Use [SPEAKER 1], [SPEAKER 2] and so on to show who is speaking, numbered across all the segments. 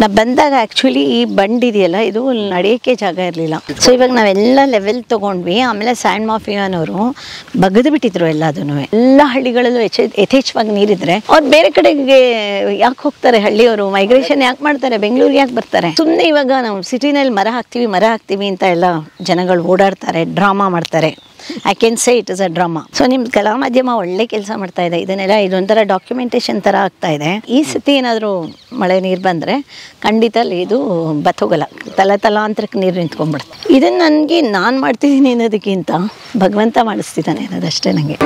[SPEAKER 1] ನಾ ಬಂದಾಗ ಆ್ಯಕ್ಚುಲಿ ಈ ಬಂಡಿದೆಯಲ್ಲ ಇದು ನಡೆಯೋಕ್ಕೆ ಜಾಗ ಇರಲಿಲ್ಲ. ಸೊ ಇವಾಗ ನಾವೆಲ್ಲ ಲೆವೆಲ್ ತೊಗೊಂಡ್ವಿ. ಆಮೇಲೆ ಸ್ಯಾಂಡ್ ಮಾಫಿಯಾನವರು ಬಗೆದು ಬಿಟ್ಟಿದ್ರು ಎಲ್ಲದನ್ನು. ಎಲ್ಲ ಹಳ್ಳಿಗಳಲ್ಲೂ ಯಥೇಚ್ಛವಾಗಿ ನೀರಿದ್ರೆ ಅವ್ರು ಬೇರೆ ಕಡೆಗೆ ಯಾಕೆ ಹೋಗ್ತಾರೆ? ಹಳ್ಳಿಯವರು ಮೈಗ್ರೇಷನ್ ಯಾಕೆ ಮಾಡ್ತಾರೆ? ಬೆಂಗಳೂರಿಗೆ ಯಾಕೆ ಬರ್ತಾರೆ? ಸುಮ್ಮನೆ ಇವಾಗ ನಾವು ಸಿಟಿನಲ್ಲಿ ಮರ ಹಾಕ್ತೀವಿ ಅಂತ ಎಲ್ಲ ಜನಗಳು ಓಡಾಡ್ತಾರೆ, ಡ್ರಾಮಾ ಮಾಡ್ತಾರೆ. I can say it is a drama. So ನಿಮ್ಮ ಕಲಾ ಮಾಧ್ಯಮ ಒಳ್ಳೆ ಕೆಲಸ ಮಾಡ್ತಾ ಇದೆ. ಇದನ್ನೆಲ್ಲ ಇದೊಂಥರ ಡಾಕ್ಯುಮೆಂಟೇಶನ್ ಥರ ಆಗ್ತಾ ಇದೆ. ಈ ಸತಿ ಏನಾದರೂ ಮಳೆ ನೀರು ಬಂದರೆ ಖಂಡಿತ ಇದು ಬತ್ತೋಗಲ್ಲ, ತಲಾಂತರಕ್ಕೆ ನೀರು ನಿಂತ್ಕೊಂಡ್ಬಿಡುತ್ತೆ. ಇದನ್ನು ನನಗೆ ನಾನು ಮಾಡ್ತಿದ್ದೀನಿ ಅನ್ನೋದಕ್ಕಿಂತ ಭಗವಂತ ಮಾಡಿಸ್ತಿದ್ದಾನೆ ಅನ್ನೋದಷ್ಟೇ ನನಗೆ.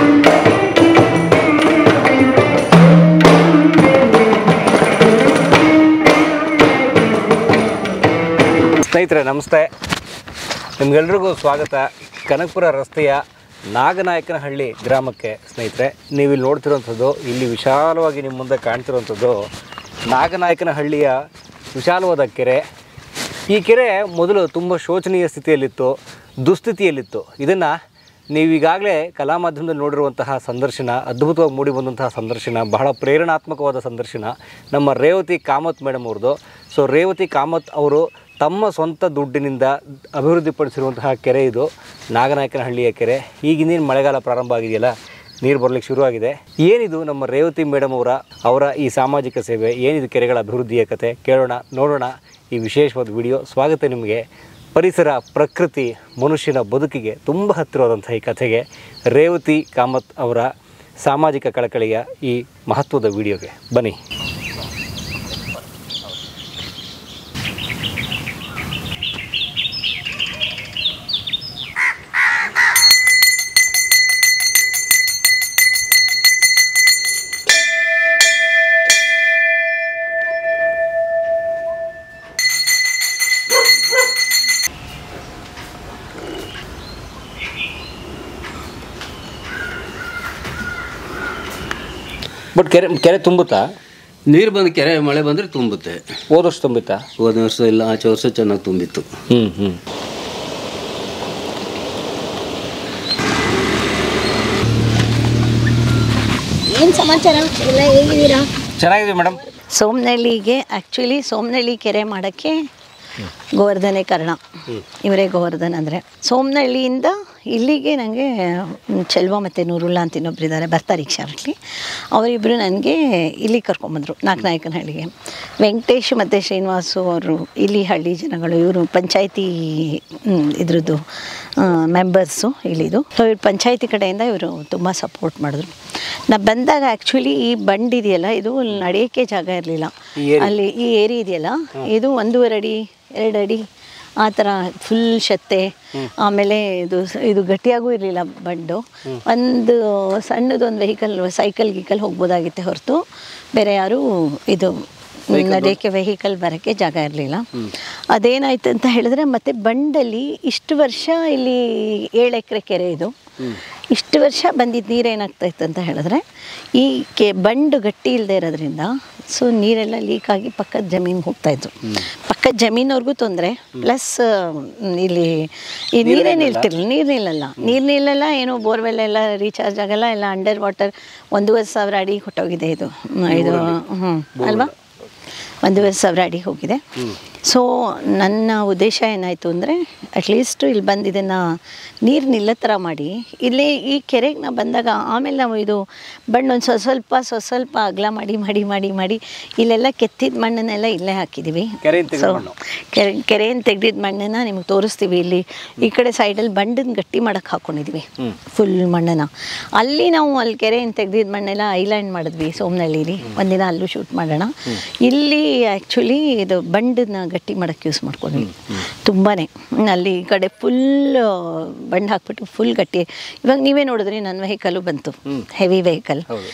[SPEAKER 2] ಸ್ನೇಹಿತರೆ ನಮಸ್ತೆ, ನಿಮ್ಗೆಲ್ರಿಗೂ ಸ್ವಾಗತ. ಕನಕಪುರ ರಸ್ತೆಯ ನಾಗನಾಯಕನಹಳ್ಳಿ ಗ್ರಾಮಕ್ಕೆ. ಸ್ನೇಹಿತರೆ, ನೀವಿಲ್ಲಿ ನೋಡ್ತಿರೋಂಥದ್ದು, ಇಲ್ಲಿ ವಿಶಾಲವಾಗಿ ನಿಮ್ಮ ಮುಂದೆ ಕಾಣ್ತಿರೋಂಥದ್ದು ನಾಗನಾಯಕನಹಳ್ಳಿಯ ವಿಶಾಲವಾದ ಕೆರೆ. ಈ ಕೆರೆ ಮೊದಲು ತುಂಬ ಶೋಚನೀಯ ಸ್ಥಿತಿಯಲ್ಲಿತ್ತು, ದುಸ್ಥಿತಿಯಲ್ಲಿತ್ತು. ಇದನ್ನು ನೀವೀಗಾಗಲೇ ಕಲಾ ಮಾಧ್ಯಮದಲ್ಲಿ ನೋಡಿರುವಂತಹ ಸಂದರ್ಶನ, ಅದ್ಭುತವಾಗಿ ಮೂಡಿ ಬಂದಂತಹ ಸಂದರ್ಶನ, ಬಹಳ ಪ್ರೇರಣಾತ್ಮಕವಾದ ಸಂದರ್ಶನ ನಮ್ಮ ರೇವತಿ ಕಾಮತ್ ಮೇಡಮ್ ಅವ್ರದ್ದು. ಸೊ ರೇವತಿ ಕಾಮತ್ ಅವರು ತಮ್ಮ ಸ್ವಂತ ದುಡ್ಡಿನಿಂದ ಅಭಿವೃದ್ಧಿಪಡಿಸಿರುವಂತಹ ಕೆರೆ ಇದು, ನಾಗನಾಯಕನಹಳ್ಳಿಯ ಕೆರೆ. ಈಗಿನೇನು ಮಳೆಗಾಲ ಪ್ರಾರಂಭ ಆಗಿದೆಯಲ್ಲ, ನೀರು ಬರಲಿಕ್ಕೆ ಶುರುವಾಗಿದೆ. ಏನಿದು ನಮ್ಮ ರೇವತಿ ಮೇಡಮ್ ಅವರ ಈ ಸಾಮಾಜಿಕ ಸೇವೆ, ಏನಿದು ಕೆರೆಗಳ ಅಭಿವೃದ್ಧಿಯ ಕತೆ, ಕೇಳೋಣ, ನೋಡೋಣ ಈ ವಿಶೇಷವಾದ ವಿಡಿಯೋ. ಸ್ವಾಗತ ನಿಮಗೆ. ಪರಿಸರ, ಪ್ರಕೃತಿ, ಮನುಷ್ಯನ ಬದುಕಿಗೆ ತುಂಬ ಹತ್ತಿರವಾದಂಥ ಈ ಕಥೆಗೆ, ರೇವತಿ ಕಾಮತ್ ಅವರ ಸಾಮಾಜಿಕ ಕಳಕಳಿಯ ಈ ಮಹತ್ವದ ವಿಡಿಯೋಗೆ ಬನ್ನಿ. ಬಟ್ ಕೆರೆ ತುಂಬುತ್ತಾ?
[SPEAKER 3] ನೀರು ಬಂದು ಕೆರೆ ಮಳೆ ಬಂದರೆ ತುಂಬುತ್ತೆ.
[SPEAKER 2] ಹೋದ ವರ್ಷ ತುಂಬಿತ್ತಾ?
[SPEAKER 3] ಹೋದ ವರ್ಷ ಇಲ್ಲ, ಆಚೆ ವರ್ಷ ಚೆನ್ನಾಗಿ ತುಂಬಿತ್ತು.
[SPEAKER 1] ಏನು ಸಮಾಚಾರ ಎಲ್ಲ ಹೇಗಿದ್ದೀರಾ?
[SPEAKER 2] ಚೆನ್ನಾಗಿದೆ ಮೇಡಮ್.
[SPEAKER 1] ಸೋಮನಹಳ್ಳಿಗೆ ಆ್ಯಕ್ಚುಲಿ ಸೋಮನಹಳ್ಳಿ ಕೆರೆ ಮಾಡೋಕ್ಕೆ ಗೋವರ್ಧನೆ ಕಾರಣ. ಇವರೇ ಗೋವರ್ಧನ್ ಅಂದರೆ. ಸೋಮನಹಳ್ಳಿಯಿಂದ ಇಲ್ಲಿಗೆ ನನಗೆ ಚೆಲ್ವ ಮತ್ತು ನೂರುಲ್ಲಾ ಅಂತ ಇನ್ನೊಬ್ಬರಿದ್ದಾರೆ, ಬರ್ತಾ ರಿಕ್ಷಾದಲ್ಲಿ. ಅವರಿಬ್ಬರು ನನಗೆ ಇಲ್ಲಿ ಕರ್ಕೊಂಬಂದರು ನಾಗನಾಯಕನಹಳ್ಳಿಗೆ. ವೆಂಕಟೇಶ್ ಮತ್ತು ಶ್ರೀನಿವಾಸು ಅವರು ಇಲ್ಲಿ ಹಳ್ಳಿ ಜನಗಳು, ಇವರು ಪಂಚಾಯತಿ ಇದ್ರದ್ದು ಮೆಂಬರ್ಸು ಇಲ್ಲಿದು. ಸೊ ಇವ್ರು ಪಂಚಾಯತಿ ಕಡೆಯಿಂದ ಇವರು ತುಂಬ ಸಪೋರ್ಟ್ ಮಾಡಿದ್ರು. ನಾ ಬಂದಾಗ ಆ್ಯಕ್ಚುಲಿ ಈ ಬಂಡಿದೆಯಲ್ಲ ಇದು ನಡೆಯೋಕ್ಕೆ ಜಾಗ ಇರಲಿಲ್ಲ. ಅಲ್ಲಿ ಈ ಏರಿ ಇದೆಯಲ್ಲ, ಇದು 1.5 ಅಡಿ 2 ಅಡಿ ಆ ಥರ ಫುಲ್ ಶತ್ತೆ. ಆಮೇಲೆ ಇದು ಗಟ್ಟಿಯಾಗೂ ಇರಲಿಲ್ಲ ಬಂಡು. ಒಂದು ಸಣ್ಣದೊಂದು ವೆಹಿಕಲ್, ಸೈಕಲ್ ಹೋಗ್ಬೋದಾಗಿತ್ತೆ ಹೊರತು ಬೇರೆ ಯಾರೂ ಇದು ನಡೆಯೋಕ್ಕೆ ವೆಹಿಕಲ್ ಬರೋಕ್ಕೆ ಜಾಗ ಇರಲಿಲ್ಲ. ಅದೇನಾಯ್ತು ಅಂತ ಹೇಳಿದ್ರೆ, ಮತ್ತು ಬಂಡಲ್ಲಿ ಇಷ್ಟು ವರ್ಷ ಇಲ್ಲಿ 7 ಎಕರೆ ಕೆರೆ ಇದು. ಇಷ್ಟು ವರ್ಷ ಬಂದಿದ್ದ ನೀರೇನಾಗ್ತಾಯಿತ್ತು ಅಂತ ಹೇಳಿದ್ರೆ, ಈ ಬಂಡು ಗಟ್ಟಿ ಇಲ್ಲದೆ ಇರೋದ್ರಿಂದ ಸೊ ನೀರೆಲ್ಲ ಲೀಕಾಗಿ ಪಕ್ಕದ ಜಮೀನಿಗೆ ಹೋಗ್ತಾಯಿತ್ತು. ಪಕ್ಕದ ಜಮೀನವ್ರಿಗೂ ತೊಂದರೆ, ಪ್ಲಸ್ ಇಲ್ಲಿ ಈ ನೀರು ನಿಲ್ಲಲ್ಲ. ಏನೋ ಬೋರ್ವೆಲ್ ಎಲ್ಲ ರೀಚಾರ್ಜ್ ಆಗಲ್ಲ, ಎಲ್ಲ ಅಂಡರ್ ವಾಟರ್. 1,500 ಅಡಿ ಹೊಟ್ಟೋಗಿದೆ ಇದು ಅಲ್ವಾ, 1,500 ಅಡಿ ಹೋಗಿದೆ. ಸೊ ನನ್ನ ಉದ್ದೇಶ ಏನಾಯಿತು ಅಂದರೆ, ಅಟ್ಲೀಸ್ಟು ಇಲ್ಲಿ ಬಂದು ಇದನ್ನು ನೀರು ನಿಲ್ಲೋ ಥರ ಮಾಡಿ, ಇಲ್ಲಿ ಈ ಕೆರೆಗೆ ನಾವು ಬಂದಾಗ ಆಮೇಲೆ ನಾವು ಇದು ಬಣ್ಣೊಂದು ಸ್ವಲ್ಪ ಅಗಲ ಮಾಡಿ ಇಲ್ಲೆಲ್ಲ ಕೆತ್ತಿದ ಮಣ್ಣನ್ನೆಲ್ಲ ಇಲ್ಲೇ ಹಾಕಿದ್ದೀವಿ. ಸೊ ಕೆರೆಯನ್ನು ತೆಗೆದಿದ್ದ ಮಣ್ಣನ್ನು ನಿಮ್ಗೆ ತೋರಿಸ್ತೀವಿ. ಇಲ್ಲಿ ಈ ಕಡೆ ಸೈಡಲ್ಲಿ ಬಂಡನ್ನು ಗಟ್ಟಿ ಮಾಡೋಕ್ಕೆ ಹಾಕ್ಕೊಂಡಿದ್ವಿ ಫುಲ್ ಮಣ್ಣನ್ನು. ಅಲ್ಲಿ ಕೆರೆಯನ್ನು ತೆಗೆದಿದ್ದ ಮಣ್ಣೆಲ್ಲ ಐಲ್ಯಾಂಡ್ ಮಾಡಿದ್ವಿ ಸೋಮನಹಳ್ಳಿಲಿ. ಒಂದಿನ ಅಲ್ಲೂ ಶೂಟ್ ಮಾಡೋಣ. ಇಲ್ಲಿ ಆ್ಯಕ್ಚುಲಿ ಇದು ಬಂಡನ್ನ ಗಟ್ಟಿ ಮಾಡೋಕ್ಕೆ ಯೂಸ್ ಮಾಡ್ಕೊಂಡ್ವಿ ತುಂಬಾ. ಅಲ್ಲಿ ಈ ಕಡೆ ಫುಲ್ ಬಂಡ್ ಹಾಕ್ಬಿಟ್ಟು ಫುಲ್ ಗಟ್ಟಿ. ಇವಾಗ ನೀವೇ ನೋಡಿದ್ರಿ, ನನ್ನ ವೆಹಿಕಲ್ಲು ಬಂತು, ಹೆವಿ ವೆಹಿಕಲ್.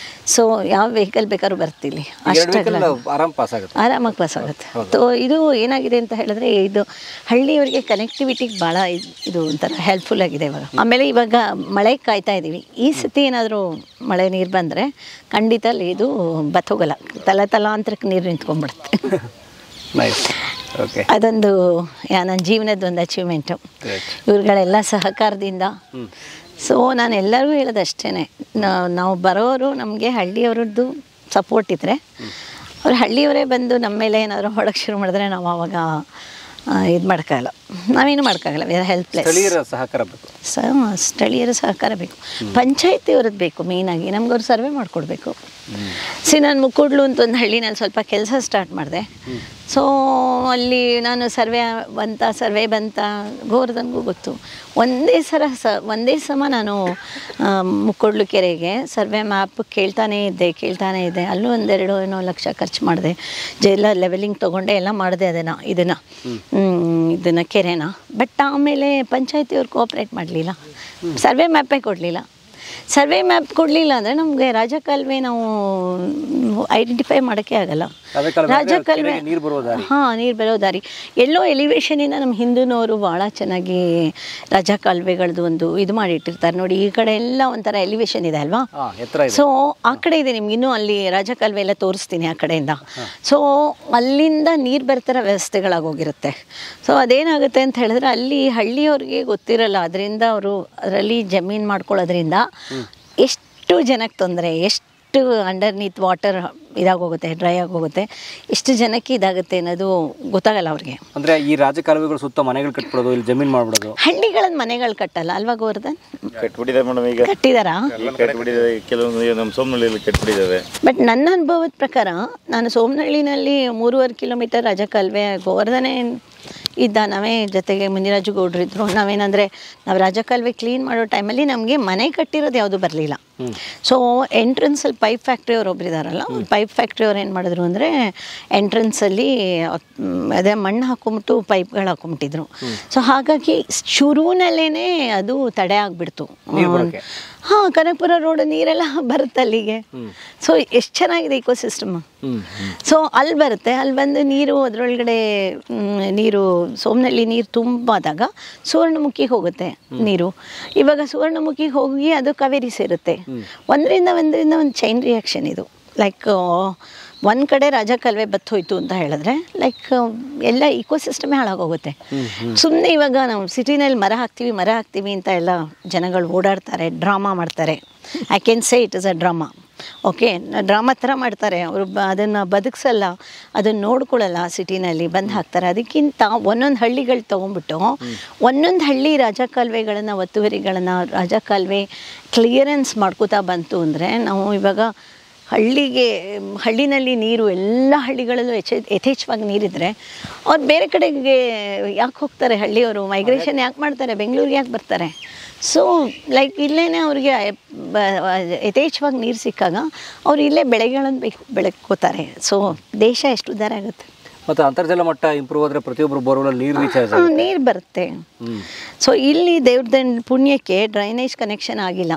[SPEAKER 1] ಸೊ ಯಾವ ವೆಹಿಕಲ್ ಬೇಕಾದ್ರೂ ಬರ್ತಿಲ್ಲಿ, ಅಷ್ಟಾಗಲ್ಲ, ಆರಾಮಾಗಿ ಪಾಸ್ ಆಗುತ್ತೆ. ಸೊ ಇದು ಏನಾಗಿದೆ ಅಂತ ಹೇಳಿದ್ರೆ, ಇದು ಹಳ್ಳಿಯವರಿಗೆ ಕನೆಕ್ಟಿವಿಟಿಗೆ ಭಾಳ ಇದು ಒಂಥರ ಹೆಲ್ಪ್ಫುಲ್ ಆಗಿದೆ ಇವಾಗ. ಆಮೇಲೆ ಇವಾಗ ಮಳೆ ಕಾಯ್ತಾ ಇದ್ದೀವಿ. ಈ ಸತಿ ಏನಾದರೂ ಮಳೆ ನೀರು ಬಂದರೆ ಖಂಡಿತ ಇದು ಬತ್ತೋಗಲ್ಲ, ತಲಾಂತರಕ್ಕೆ ನೀರು ನಿಂತ್ಕೊಂಡ್ಬಿಡುತ್ತೆ. ಅದೊಂದು ನನ್ನ ಜೀವನದ ಒಂದು ಅಚೀವ್ಮೆಂಟು ಇವ್ರುಗಳೆಲ್ಲ ಸಹಕಾರದಿಂದ. ಸೊ ನಾನು ಎಲ್ಲರಿಗೂ ಹೇಳೋದು ಅಷ್ಟೇ, ನಾವು ಬರೋರು ನಮಗೆ ಹಳ್ಳಿಯವ್ರದ್ದು ಸಪೋರ್ಟ್ ಇದ್ದರೆ ಅವ್ರು ಹಳ್ಳಿಯವರೇ ಬಂದು ನಮ್ಮ ಮೇಲೆ ಏನಾದರೂ ಹೊಡಕ್ಕೆ ಶುರು ಮಾಡಿದ್ರೆ ನಾವು ಆವಾಗ ಇದು ಮಾಡೋಕ್ಕಾಗಲ್ಲ, ನಾವೇನು ಮಾಡೋಕ್ಕಾಗಲ್ಲ. We are helpless.
[SPEAKER 2] ಸ್ಥಳೀಯರ ಸಹಕಾರ ಬೇಕು.
[SPEAKER 1] ಸ್ಥಳೀಯರ ಸಹಕಾರ ಬೇಕು, ಪಂಚಾಯತಿಯವ್ರದ್ದು ಬೇಕು ಮೇಯ್ನಾಗಿ. ನಮ್ಗವ್ರು ಸರ್ವೆ ಮಾಡಿಕೊಡ್ಬೇಕು. ನಾನು ಮುಕ್ಕುಡ್ಲು ಅಂತ ಒಂದು ಹಳ್ಳಿನಲ್ಲಿ ಸ್ವಲ್ಪ ಕೆಲಸ ಸ್ಟಾರ್ಟ್ ಮಾಡಿದೆ. ಸೊ ಅಲ್ಲಿ ನಾನು ಸರ್ವೆ ಬಂತ ಗೋವರ್ಧನ್ಗೂ ಗೊತ್ತು. ಒಂದೇ ಸಮ ನಾನು ಮುಕ್ಕೊಡ್ಲು ಕೆರೆಗೆ ಸರ್ವೆ ಮ್ಯಾಪ್ ಕೇಳ್ತಾನೇ ಇದ್ದೆ. ಅಲ್ಲೂ 1-2 ಲಕ್ಷ ಖರ್ಚು ಮಾಡಿದೆ. ಎಲ್ಲ ಲೆವೆಲಿಂಗ್ ತೊಗೊಂಡೆ, ಎಲ್ಲ ಮಾಡಿದೆ ಇದನ್ನು ಕೆರೆನ. ಬಟ್ ಆಮೇಲೆ ಪಂಚಾಯತಿಯವ್ರು ಕೋಆಪ್ರೇಟ್ ಮಾಡಲಿಲ್ಲ, ಸರ್ವೆ ಮ್ಯಾಪೇ ಕೊಡಲಿಲ್ಲ. ಸರ್ವೆ ಮ್ಯಾಪ್ ಕೊಡಲಿಲ್ಲ ಅಂದರೆ ನಮಗೆ ರಾಜಕಾಲುವೆ ನಾವು ಐಡೆಂಟಿಫೈ ಮಾಡೋಕ್ಕೆ ಆಗಲ್ಲ. ರಾಜಕಾಲುವೆ ನೀರು ಬರೋ ದಾರಿ ಎಲ್ಲೋ ಎಲಿವೇಶನಿಂದ ನಮ್ಮ ಹಿಂದೂನವರು ಭಾಳ ಚೆನ್ನಾಗಿ ರಾಜಕಾಲುವೆಗಳದ್ದು ಒಂದು ಇದು ಮಾಡಿಟ್ಟಿರ್ತಾರೆ ನೋಡಿ. ಈ ಕಡೆ ಎಲ್ಲ ಒಂಥರ ಎಲಿವೇಶನ್ ಇದೆ ಅಲ್ವಾ, ಸೊ ಆ ಕಡೆ ಇದೆ. ನಿಮ್ಗೆ ಇನ್ನೂ ಅಲ್ಲಿ ರಾಜಕಾಲುವೆ ಎಲ್ಲ ತೋರಿಸ್ತೀನಿ ಆ ಕಡೆಯಿಂದ. ಸೊ ಅಲ್ಲಿಂದ ನೀರು ಬರ್ತಾರ ವ್ಯವಸ್ಥೆಗಳಾಗೋಗಿರುತ್ತೆ. ಸೊ ಅದೇನಾಗುತ್ತೆ ಅಂತ ಹೇಳಿದ್ರೆ ಅಲ್ಲಿ ಹಳ್ಳಿಯವ್ರಿಗೆ ಗೊತ್ತಿರಲ್ಲ. ಅದರಿಂದ ಅವರು ಅದರಲ್ಲಿ ಜಮೀನು ಮಾಡ್ಕೊಳ್ಳೋದ್ರಿಂದ ಎಷ್ಟು ಜನಕ್ಕೆ ತೊಂದರೆ, ಎಷ್ಟು ಅಂಡರ್ನೀತ್ ವಾಟರ್ ಇದಾಗೋಗುತ್ತೆ, ಡ್ರೈ ಆಗೋಗುತ್ತೆ, ಎಷ್ಟು ಜನಕ್ಕೆ ಇದಾಗುತ್ತೆ ಅನ್ನೋದು ಗೊತ್ತಾಗಲ್ಲ ಅವ್ರಿಗೆ.
[SPEAKER 2] ಅಂದರೆ ಈ ರಾಜಕಾಲುವೆಗಳು ಸುತ್ತ ಮನೆಗಳು ಕಟ್ಬಿಡೋದು, ಇಲ್ಲಿ ಜಮೀನು ಮಾಡ್ಬಿಡೋದು.
[SPEAKER 1] ಹಳ್ಳಿಗಳನ್ನ ಮನೆಗಳು ಕಟ್ಟಲ್ಲ ಅಲ್ವಾ ಗೋವರ್ಧನ್?
[SPEAKER 4] ಕಟ್ಟಿದಾರಾ?
[SPEAKER 1] ಕೆಲವೊಂದು
[SPEAKER 4] ನಮ್ಮ ಸೋಮನಹಳ್ಳಿಯಲ್ಲಿ ಕಟ್ಬಿಟ್ಟಿದ್ದಾವೆ.
[SPEAKER 1] ಬಟ್ ನನ್ನ ಅನುಭವದ ಪ್ರಕಾರ ನಾನು ಸೋಮನಹಳ್ಳಿನಲ್ಲಿ 3.5 ಕಿಲೋಮೀಟರ್ ರಾಜಕಾಲುವೆ ಗೋವರ್ಧನೆ ಇದ್ದ. ನಾವೇ ಜೊತೆಗೆ ಮುನಿರಾಜು ಗೌಡ್ರು ಇದ್ರು. ನಾವೇನಂದರೆ ನಾವು ರಾಜಕಾಲುವೆ ಕ್ಲೀನ್ ಮಾಡೋ ಟೈಮಲ್ಲಿ ನಮಗೆ ಮನೆ ಕಟ್ಟಿರೋದು ಯಾವುದು ಬರಲಿಲ್ಲ. ಸೊ ಎಂಟ್ರೆನ್ಸಲ್ಲಿ ಪೈಪ್ ಫ್ಯಾಕ್ಟ್ರಿ ಅವ್ರು ಒಬ್ಬರಿದಾರಲ್ಲ, ಪೈಪ್ ಫ್ಯಾಕ್ಟ್ರಿ ಅವ್ರು ಏನು ಮಾಡಿದ್ರು ಅಂದರೆ ಎಂಟ್ರೆನ್ಸಲ್ಲಿ ಅದೇ ಮಣ್ಣು ಹಾಕೊಂಬಿಟ್ಟು ಪೈಪ್ಗಳು ಹಾಕೊಂಬಿಟ್ಟಿದ್ರು. ಸೊ ಹಾಗಾಗಿ ಶುರುವಿನಲ್ಲೇ ಅದು ತಡೆ ಆಗಿಬಿಡ್ತು. ಕನಕಪುರ ರೋಡ್ ನೀರೆಲ್ಲ ಬರುತ್ತೆ ಅಲ್ಲಿಗೆ. ಸೊ ಎಷ್ಟು ಚೆನ್ನಾಗಿದೆ ಇಕೋಸಿಸ್ಟಮ್. ಸೊ ಅಲ್ಲಿ ಬರುತ್ತೆ, ಅಲ್ಲಿ ಬಂದು ನೀರು ಅದರೊಳಗಡೆ ನೀರು ಸೋಮನಹಳ್ಳಿ ನೀರು ತುಂಬಾದಾಗ ಸುವರ್ಣಮುಖಿಗೆ ಹೋಗುತ್ತೆ ನೀರು. ಇವಾಗ ಸುವರ್ಣಮುಖಿಗೆ ಹೋಗಿ ಅದು ಕಾವೇರಿ ಸೇರುತ್ತೆ. ಒಂದರಿಂದ ಒಂದು ಚೈನ್ ರಿಯಾಕ್ಷನ್ ಇದು. ಲೈಕ್ ಒಂದು ಕಡೆ ರಾಜಕಾಲುವೆ ಬತ್ತೋಯ್ತು ಅಂತ ಹೇಳಿದ್ರೆ ಲೈಕ್ ಎಲ್ಲ ಇಕೋಸಿಸ್ಟಮೇ ಹಾಳಾಗೋಗುತ್ತೆ. ಸುಮ್ಮನೆ ಇವಾಗ ನಾವು ಸಿಟಿನಲ್ಲಿ ಮರ ಹಾಕ್ತೀವಿ ಅಂತ ಎಲ್ಲ ಜನಗಳು ಓಡಾಡ್ತಾರೆ, ಡ್ರಾಮಾ ಮಾಡ್ತಾರೆ. I can say it is a drama. Okay, drama ಥರ ಮಾಡ್ತಾರೆ ಅವರು. ಅದನ್ನು ಬದುಕಿಸಲ್ಲ, ಅದನ್ನು ನೋಡ್ಕೊಳ್ಳಲ್ಲ, ಸಿಟಿನಲ್ಲಿ ಬಂದು ಹಾಕ್ತಾರೆ. ಅದಕ್ಕಿಂತ ಒಂದೊಂದು ಹಳ್ಳಿಗಳು ತೊಗೊಂಡ್ಬಿಟ್ಟು ಒಂದೊಂದು ಹಳ್ಳಿ ರಾಜಕಾಲುವೆಗಳನ್ನು, ಒತ್ತುವರಿಗಳನ್ನು, ರಾಜಕಾಲುವೆ ಕ್ಲಿಯರೆನ್ಸ್ ಮಾಡ್ಕೋತಾ ಬಂತು ಅಂದರೆ ನಾವು ಇವಾಗ ಹಳ್ಳಿನಲ್ಲಿ ನೀರು ಎಲ್ಲ ಹಳ್ಳಿಗಳಲ್ಲೂ ಯಥೇಚ್ಛವಾಗಿ ನೀರಿದ್ರೆ ಅವ್ರು ಬೇರೆ ಕಡೆಗೆ ಯಾಕೆ ಹೋಗ್ತಾರೆ? ಹಳ್ಳಿಯವರು ಮೈಗ್ರೇಷನ್ ಯಾಕೆ ಮಾಡ್ತಾರೆ? ಬೆಂಗಳೂರಿಗೆ ಯಾಕೆ ಬರ್ತಾರೆ? ಸೊ ಲೈಕ್ ಇಲ್ಲೇ ಅವ್ರಿಗೆ ಯಥೇಚ್ಛವಾಗಿ ನೀರು ಸಿಕ್ಕಾಗ ಅವ್ರು ಇಲ್ಲೇ ಬೆಳೆಗಳನ್ನು ಬೆಳಕೋತಾರೆ. ಸೊ ದೇಶ ಎಷ್ಟು ಉದ್ಧಾರ ಆಗುತ್ತೆ.
[SPEAKER 2] ಮತ್ತು ಅಂತರ್ಜಲ ಮಟ್ಟ ಇಂಪ್ರೂವ್ ಆದರೆ ಪ್ರತಿಯೊಬ್ಬರು ಬೋರ್ವೆಲ್
[SPEAKER 1] ನೀರು ಬರುತ್ತೆ. ಸೊ ಇಲ್ಲಿ ದೇವ್ರದ ಪುಣ್ಯಕ್ಕೆ ಡ್ರೈನೇಜ್ ಕನೆಕ್ಷನ್ ಆಗಿಲ್ಲ.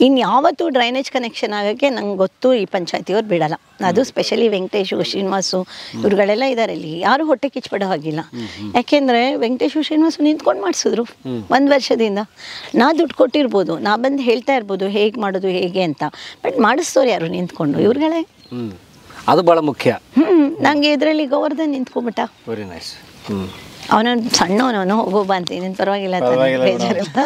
[SPEAKER 1] ಇನ್ಯಾವತ್ತೂ ಡ್ರೈನೇಜ್ ಕನೆಕ್ಷನ್ ಆಗೋಕ್ಕೆ ನಂಗೆ ಗೊತ್ತು ಈ ಪಂಚಾಯತಿಯವ್ರು ಬಿಡಲ್ಲ. ಅದು ಸ್ಪೆಷಲಿ ವೆಂಕಟೇಶು, ಶ್ರೀನಿವಾಸು ಇವ್ರುಗಳೆಲ್ಲ ಇದ್ದಾರೆ. ಇಲ್ಲಿ ಯಾರು ಹೊಟ್ಟೆ ಕಿಚ್ಬಿಡೋ ಹಾಗಿಲ್ಲ. ಯಾಕೆಂದರೆ ವೆಂಕಟೇಶು, ಶ್ರೀನಿವಾಸು ನಿಂತ್ಕೊಂಡು ಮಾಡಿಸಿದ್ರು 1 ವರ್ಷದಿಂದ. ನಾ ದುಡ್ಡು ಕೊಟ್ಟಿರ್ಬೋದು, ನಾ ಬಂದು ಹೇಳ್ತಾ ಇರ್ಬೋದು ಹೇಗೆ ಮಾಡೋದು ಹೇಗೆ ಅಂತ, ಬಟ್ ಮಾಡಿಸ್ತವ್ರು ಯಾರು ನಿಂತ್ಕೊಂಡು? ಇವ್ರುಗಳೇ.
[SPEAKER 2] ಅದು ಭಾಳ ಮುಖ್ಯ.
[SPEAKER 1] ನನಗೆ ಇದರಲ್ಲಿ ಗೋವರ್ಧನ್ ನಿಂತ್ಕೊಂಬಿಟ್ಟ.
[SPEAKER 2] Very nice.
[SPEAKER 1] ಅವನೊಂದು ಸಣ್ಣವನವನು ಹೋಗೋಬ ಅಂತೀನಿ, ಪರವಾಗಿಲ್ಲ, ಬೇಜಾರಿಲ್ಲ.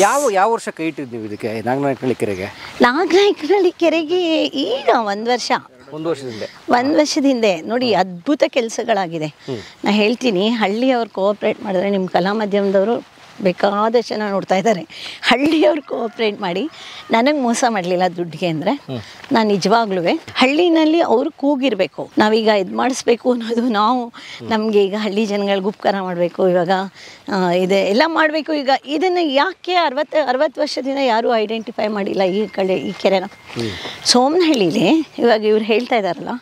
[SPEAKER 2] ಯಾವ ವರ್ಷ ಕೈ ಇಟ್ಟಿದ್ದೀವಿ ಇದಕ್ಕೆ ನಾಗನಾಯಕನಹಳ್ಳಿ ಕೆರೆಗೆ?
[SPEAKER 1] ನಾಗನಾಯಕನಹಳ್ಳಿ ಕೆರೆಗೆ ಈಗ 1 ವರ್ಷ, 1 ವರ್ಷದ ಹಿಂದೆ ನೋಡಿ ಅದ್ಭುತ ಕೆಲಸಗಳಾಗಿದೆ. ನಾನು ಹೇಳ್ತೀನಿ, ಹಳ್ಳಿಯವ್ರು ಕೋಆಪ್ರೇಟ್ ಮಾಡಿದ್ರೆ, ನಿಮ್ಮ ಕಲಾ ಮಾಧ್ಯಮದವರು ಬೇಕಾದಷ್ಟು ಜನ ನೋಡ್ತಾ ಇದ್ದಾರೆ, ಹಳ್ಳಿಯವ್ರು ಕೋಆಪ್ರೇಟ್ ಮಾಡಿ ನನಗೆ ಮೋಸ ಮಾಡಲಿಲ್ಲ ದುಡ್ಡಿಗೆ ಅಂದರೆ ನಾನು ನಿಜವಾಗ್ಲೂ ಹಳ್ಳಿನಲ್ಲಿ ಅವರು ಕೂಗಿರಬೇಕು. ನಾವೀಗ ಇದು ಮಾಡಿಸ್ಬೇಕು ಅನ್ನೋದು ನಾವು, ನಮಗೆ ಈಗ ಹಳ್ಳಿ ಜನಗಳಿಗೆ ಉಪಕಾರ ಮಾಡಬೇಕು, ಇವಾಗ ಇದೆ ಎಲ್ಲ ಮಾಡಬೇಕು. ಈಗ ಇದನ್ನು ಯಾಕೆ 60 ವರ್ಷದಿಂದ ಯಾರೂ ಐಡೆಂಟಿಫೈ ಮಾಡಿಲ್ಲ ಈ ಕೆರೆನ? ಸೋಮನಹಳ್ಳಿಲಿ ಇವಾಗ ಇವ್ರು ಹೇಳ್ತಾ ಇದ್ದಾರಲ್ಲ,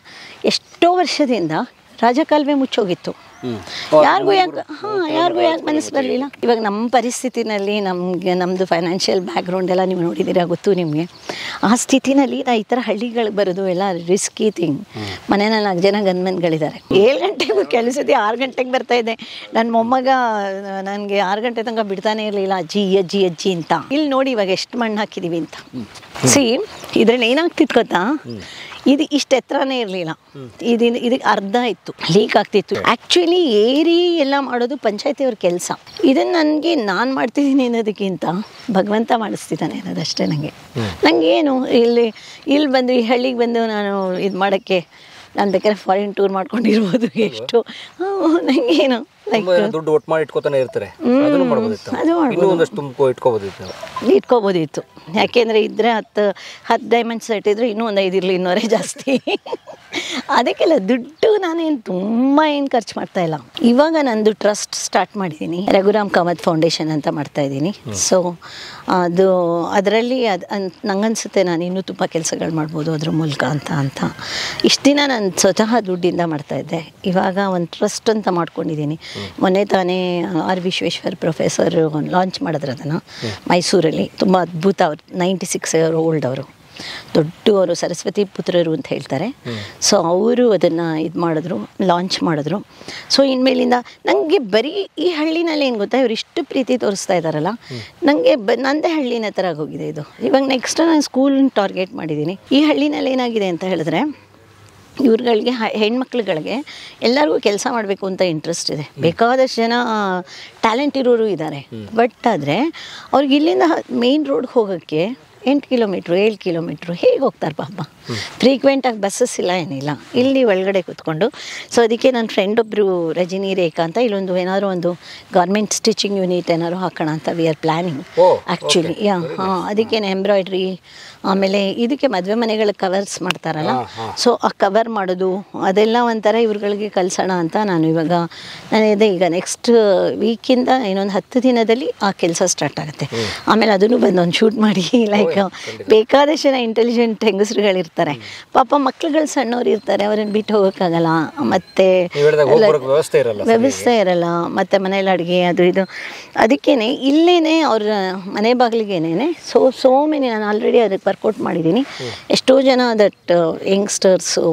[SPEAKER 1] ಎಷ್ಟೋ ವರ್ಷದಿಂದ ರಾಜಕಾಲುವೆ ಮುಚ್ಚೋಗಿತ್ತು. ಯಾರಿಗೂ ಯಾಕೆ ಮನಸ್ಸು ಬರಲಿಲ್ಲ? ಇವಾಗ ನಮ್ಮ ಪರಿಸ್ಥಿತಿನಲ್ಲಿ ನಮ್ಮದು ಫೈನಾನ್ಷಿಯಲ್ ಬ್ಯಾಕ್ಗ್ರೌಂಡ್ ಎಲ್ಲ ನೀವು ನೋಡಿದ್ದೀರಾ, ಗೊತ್ತು ನಿಮಗೆ. ಆ ಸ್ಥಿತಿನಲ್ಲಿ ನಾ ಈ ಥರ ಹಳ್ಳಿಗಳಿಗೆ ಬರೋದು ಎಲ್ಲ ರಿಸ್ಕಿ ಥಿಂಗ್. ಮನೆಯಲ್ಲಿ 4 ಜನ ಗನ್ಮನ್ಗಳಿದ್ದಾರೆ. 7 ಗಂಟೆಗೂ ಕೆಲಸದ 6 ಗಂಟೆಗೆ ಬರ್ತಾಯಿದ್ದೆ. ನನ್ನ ಮೊಮ್ಮಗ ನನಗೆ 6 ಗಂಟೆ ತನಕ ಬಿಡ್ತಾನೆ ಇರಲಿಲ್ಲ, ಅಜ್ಜಿ ಅಂತ. ಇಲ್ಲಿ ನೋಡಿ ಇವಾಗ ಎಷ್ಟು ಮಣ್ಣು ಹಾಕಿದ್ದೀವಿ ಅಂತ. ಇದರಲ್ಲಿ ಏನಾಗ್ತಿತ್ತು ಗೊತ್ತಾ, ಇದು ಇಷ್ಟು ಎತ್ತರನೇ ಇರಲಿಲ್ಲ, ಇದಕ್ಕೆ ಅರ್ಧ ಇತ್ತು, ಲೀಕ್ ಆಗ್ತಿತ್ತು. ಆ್ಯಕ್ಚುಲಿ ಏರಿ ಎಲ್ಲ ಮಾಡೋದು ಪಂಚಾಯತಿಯವ್ರ ಕೆಲಸ. ಇದನ್ನು ನನಗೆ ನಾನು ಮಾಡ್ತಿದ್ದೀನಿ ಅನ್ನೋದಕ್ಕಿಂತ ಭಗವಂತ ಮಾಡಿಸ್ತಿದ್ದಾನೆ ಅನ್ನೋದಷ್ಟೇ. ನನಗೇನು ಇಲ್ಲಿ ಬಂದು ಈ ಹಳ್ಳಿಗೆ ಬಂದು ನಾನು ಇದು ಮಾಡೋಕ್ಕೆ ನಾನು ಬೇಕಾದ್ರೆ ಫಾರಿನ್ ಟೂರ್ ಮಾಡ್ಕೊಂಡಿರ್ಬೋದು ಎಷ್ಟು ನನಗೇನು ಲೈಕ್
[SPEAKER 2] ದುಡ್ಡು ಒಟ್ಟು ಮಾಡಿ ಇಟ್ಕೋತಾನೆ ಇರ್ತಾರೆ, ಅದನ್ನು ಮಾಡ್ಬೋದಿತ್ತು, ಇನ್ನೂ ಒಂದಷ್ಟು
[SPEAKER 1] ಇಟ್ಕೋಬೋದಿತ್ತು. ಯಾಕೆಂದರೆ ಇದ್ದರೆ 10 ಡೈಮಂಡ್ ಸೆಟ್ ಇದ್ದರೆ ಇನ್ನೂ ಒಂದು 5 ಇರಲಿ, ಇನ್ನೂರೇ ಜಾಸ್ತಿ. ಅದಕ್ಕೆಲ್ಲ ದುಡ್ಡು ನಾನೇನು ತುಂಬ ಏನು ಖರ್ಚು ಮಾಡ್ತಾ ಇಲ್ಲ. ಇವಾಗ ನಂದು ಟ್ರಸ್ಟ್ ಸ್ಟಾರ್ಟ್ ಮಾಡಿದ್ದೀನಿ, ರಘುರಾಮ್ ಕಾಮತ್ ಫೌಂಡೇಶನ್ ಅಂತ ಮಾಡ್ತಾಯಿದ್ದೀನಿ. ಸೊ ಅದರಲ್ಲಿ ನಂಗನ್ಸುತ್ತೆ ನಾನು ಇನ್ನೂ ತುಂಬ ಕೆಲಸಗಳು ಮಾಡ್ಬೋದು ಅದ್ರ ಮೂಲಕ ಅಂತ ಇಷ್ಟು ದಿನ ನಾನು ಸ್ವತಃ ದುಡ್ಡಿಂದ ಮಾಡ್ತಾಯಿದ್ದೆ. ಇವಾಗ ಒಂದು ಟ್ರಸ್ಟ್ ಅಂತ ಮಾಡ್ಕೊಂಡಿದ್ದೀನಿ. ಮೊನ್ನೆ ತಾನೇ ಆರ್ ವಿಶ್ವೇಶ್ವರ್ ಪ್ರೊಫೆಸರ್ ಲಾಂಚ್ ಮಾಡಿದ್ರು ಅದನ್ನು ಮೈಸೂರಲ್ಲಿ. ತುಂಬ ಅದ್ಭುತ. ಅವ್ರು 96 ಇಯರ್ ಓಲ್ಡ್, ಅವರು ದೊಡ್ಡವರು, ಸರಸ್ವತಿ ಪುತ್ರರು ಅಂತ ಹೇಳ್ತಾರೆ. ಸೊ ಅವರು ಅದನ್ನು ಲಾಂಚ್ ಮಾಡಿದ್ರು. ಸೊ ಇನ್ಮೇಲಿಂದ ನನಗೆ ಬರೀ ಈ ಹಳ್ಳಿನಲ್ಲಿ ಏನು ಗೊತ್ತಾ, ಇವರು ಇಷ್ಟು ಪ್ರೀತಿ ತೋರಿಸ್ತಾ ಇದ್ದಾರಲ್ಲ, ನನಗೆ ನನ್ನದೇ ಹಳ್ಳಿನ ಥರ ಆಗೋಗಿದೆ ಇದು. ಇವಾಗ ನೆಕ್ಸ್ಟ್ ನಾನು ಸ್ಕೂಲ್ನ ಟಾರ್ಗೆಟ್ ಮಾಡಿದ್ದೀನಿ. ಈ ಹಳ್ಳಿನಲ್ಲಿ ಏನಾಗಿದೆ ಅಂತ ಹೇಳಿದ್ರೆ, ಇವ್ರುಗಳಿಗೆ ಹೆಣ್ಮಕ್ಳುಗಳಿಗೆ ಎಲ್ಲರಿಗೂ ಕೆಲಸ ಮಾಡಬೇಕು ಅಂತ ಇಂಟ್ರೆಸ್ಟ್ ಇದೆ. ಬೇಕಾದಷ್ಟು ಜನ ಟ್ಯಾಲೆಂಟ್ ಇರೋರು ಇದ್ದಾರೆ. ಬಟ್ ಆದರೆ ಅವ್ರಿಗೆ ಇಲ್ಲಿಂದ ಮೇನ್ ರೋಡ್ಗೆ ಹೋಗೋಕ್ಕೆ 8 ಕಿಲೋಮೀಟ್ರು 7 ಕಿಲೋಮೀಟ್ರು ಹೇಗೆ ಹೋಗ್ತಾರೆ ಪಾಪ. ಫ್ರೀಕ್ವೆಂಟಾಗಿ ಬಸ್ಸಸ್ ಇಲ್ಲ, ಏನಿಲ್ಲ, ಇಲ್ಲಿ ಒಳಗಡೆ ಕೂತ್ಕೊಂಡು. ಸೊ ಅದಕ್ಕೆ ನನ್ನ ಫ್ರೆಂಡ್ ಒಬ್ಬರು ರಜನಿ ರೇಖಾ ಅಂತ ಇಲ್ಲೊಂದು ಏನಾದರೂ ಒಂದು ಗಾರ್ಮೆಂಟ್ ಸ್ಟಿಚಿಂಗ್ ಯೂನಿಟ್ ಏನಾದ್ರು ಹಾಕೋಣ ಅಂತ ವಿ ಆರ್ ಪ್ಲ್ಯಾನಿಂಗ್ ಆ್ಯಕ್ಚುಲಿ. ಅದಕ್ಕೇನೆ ಎಂಬ್ರಾಯ್ಡ್ರಿ, ಆಮೇಲೆ ಇದಕ್ಕೆ ಮದುವೆ ಮನೆಗಳ ಕವರ್ಸ್ ಮಾಡ್ತಾರಲ್ಲ, ಸೊ ಆ ಕವರ್ ಮಾಡೋದು ಅದೆಲ್ಲ ಒಂಥರ ಇವ್ರುಗಳಿಗೆ ಕಲಿಸೋಣ ಅಂತ ನಾನು ಈಗ ನೆಕ್ಸ್ಟ್ ವೀಕಿಂದ ಇನ್ನೊಂದು 10 ದಿನದಲ್ಲಿ ಆ ಕೆಲಸ ಸ್ಟಾರ್ಟ್ ಆಗುತ್ತೆ. ಆಮೇಲೆ ಅದನ್ನು ಬಂದೊಂದು ಶೂಟ್ ಮಾಡಿ, ಲೈಕ್ ಬೇಕಾದಷ್ಟು ಜನ ಇಂಟೆಲಿಜೆಂಟ್ ಹೆಂಗಸರುಗಳಿರ್ತಾರೆ ಪಾಪ, ಮಕ್ಳುಗಳು ಸಣ್ಣವ್ರು ಇರ್ತಾರೆ, ಅವ್ರನ್ನ ಬಿಟ್ಟು ಹೋಗೋಕ್ಕಾಗಲ್ಲ, ಮತ್ತು ವ್ಯವಸ್ಥೆ ಇರಲ್ಲ, ಮತ್ತು ಮನೇಲಿ ಅಡುಗೆ ಅದು ಇದು. ಅದಕ್ಕೇನೆ ಇಲ್ಲೇ ಅವ್ರ ಮನೆ ಬಾಗಿಲಿಗೇನೆ ಸೋ ಮೆನಿ, ನಾನು ಆಲ್ರೆಡಿ ಅದಕ್ಕೆ ವರ್ಕೌಟ್ ಮಾಡಿದ್ದೀನಿ. ಎಷ್ಟೋ ಜನ ಯಂಗ್ಸ್ಟರ್ಸು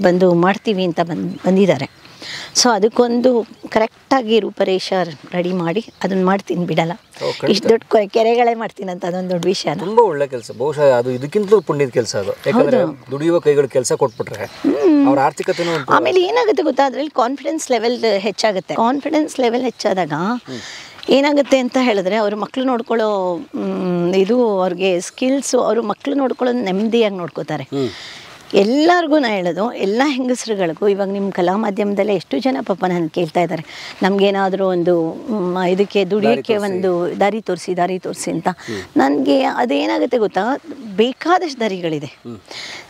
[SPEAKER 1] ಬಂದು ಮಾಡ್ತೀವಿ ಅಂತ ಬಂದಿದ್ದಾರೆ. ಸೊ ಅದಕ್ಕೊಂದು ಕರೆಕ್ಟಾಗಿ ರೂಪರೇಷ ರೆಡಿ ಮಾಡಿ ಅದನ್ನು ಮಾಡ್ತೀನಿ, ಬಿಡಲ್ಲ. ಇಷ್ಟು ದೊಡ್ಡ ಕೆರೆಗಳೇ ಮಾಡ್ತೀನಿ ಅಂತ ಅದೊಂದು ದೊಡ್ಡ ವಿಷಯ.
[SPEAKER 2] ತುಂಬ ಒಳ್ಳೆ ಕೆಲಸ. ಬಹುಶಃ ಅದು ಇದಕ್ಕಿಂತಲೂ ಪುಣ್ಯದ ಕೆಲಸ ಅದು. ಯಾಕಂದರೆ ದುಡಿಯುವ ಕೈಗಳು ಕೆಲಸ ಕೊಟ್ಬಿಟ್ರೆ ಅವ್ರ ಆರ್ಥಿಕತೆನೂ. ಆಮೇಲೆ
[SPEAKER 1] ಏನಾಗುತ್ತೆ ಗೊತ್ತಾ, ಅದರಲ್ಲಿ ಕಾನ್ಫಿಡೆನ್ಸ್ ಲೆವೆಲ್ ಹೆಚ್ಚಾಗುತ್ತೆ. ಕಾನ್ಫಿಡೆನ್ಸ್ ಲೆವೆಲ್ ಹೆಚ್ಚಾದಾಗ ಏನಾಗುತ್ತೆ ಅಂತ ಹೇಳಿದ್ರೆ, ಅವ್ರ ಮಕ್ಕಳು ನೋಡ್ಕೊಳ್ಳೋ ಇದು, ಅವ್ರಿಗೆ ಸ್ಕಿಲ್ಸು, ಅವರು ಮಕ್ಕಳು ನೋಡ್ಕೊಳ್ಳೋದು ನೆಮ್ಮದಿಯಾಗಿ ನೋಡ್ಕೋತಾರೆ. ಎಲ್ಲರಿಗೂ ನಾನು ಹೇಳೋದು, ಎಲ್ಲ ಹೆಂಗಸರುಗಳಿಗೂ ಇವಾಗ ನಿಮ್ಮ ಕಲಾ ಮಾಧ್ಯಮದಲ್ಲೇ ಎಷ್ಟು ಜನ ಪಾಪ ನಾನು ಕೇಳ್ತಾ ಇದ್ದಾರೆ, ನಮಗೇನಾದರೂ ಒಂದು ಇದಕ್ಕೆ ದುಡಿಯೋಕ್ಕೆ ಒಂದು ದಾರಿ ತೋರಿಸಿ ಅಂತ. ನನಗೆ ಅದೇನಾಗುತ್ತೆ ಗೊತ್ತಾ, ಬೇಕಾದಷ್ಟು ದಾರಿಗಳಿದೆ.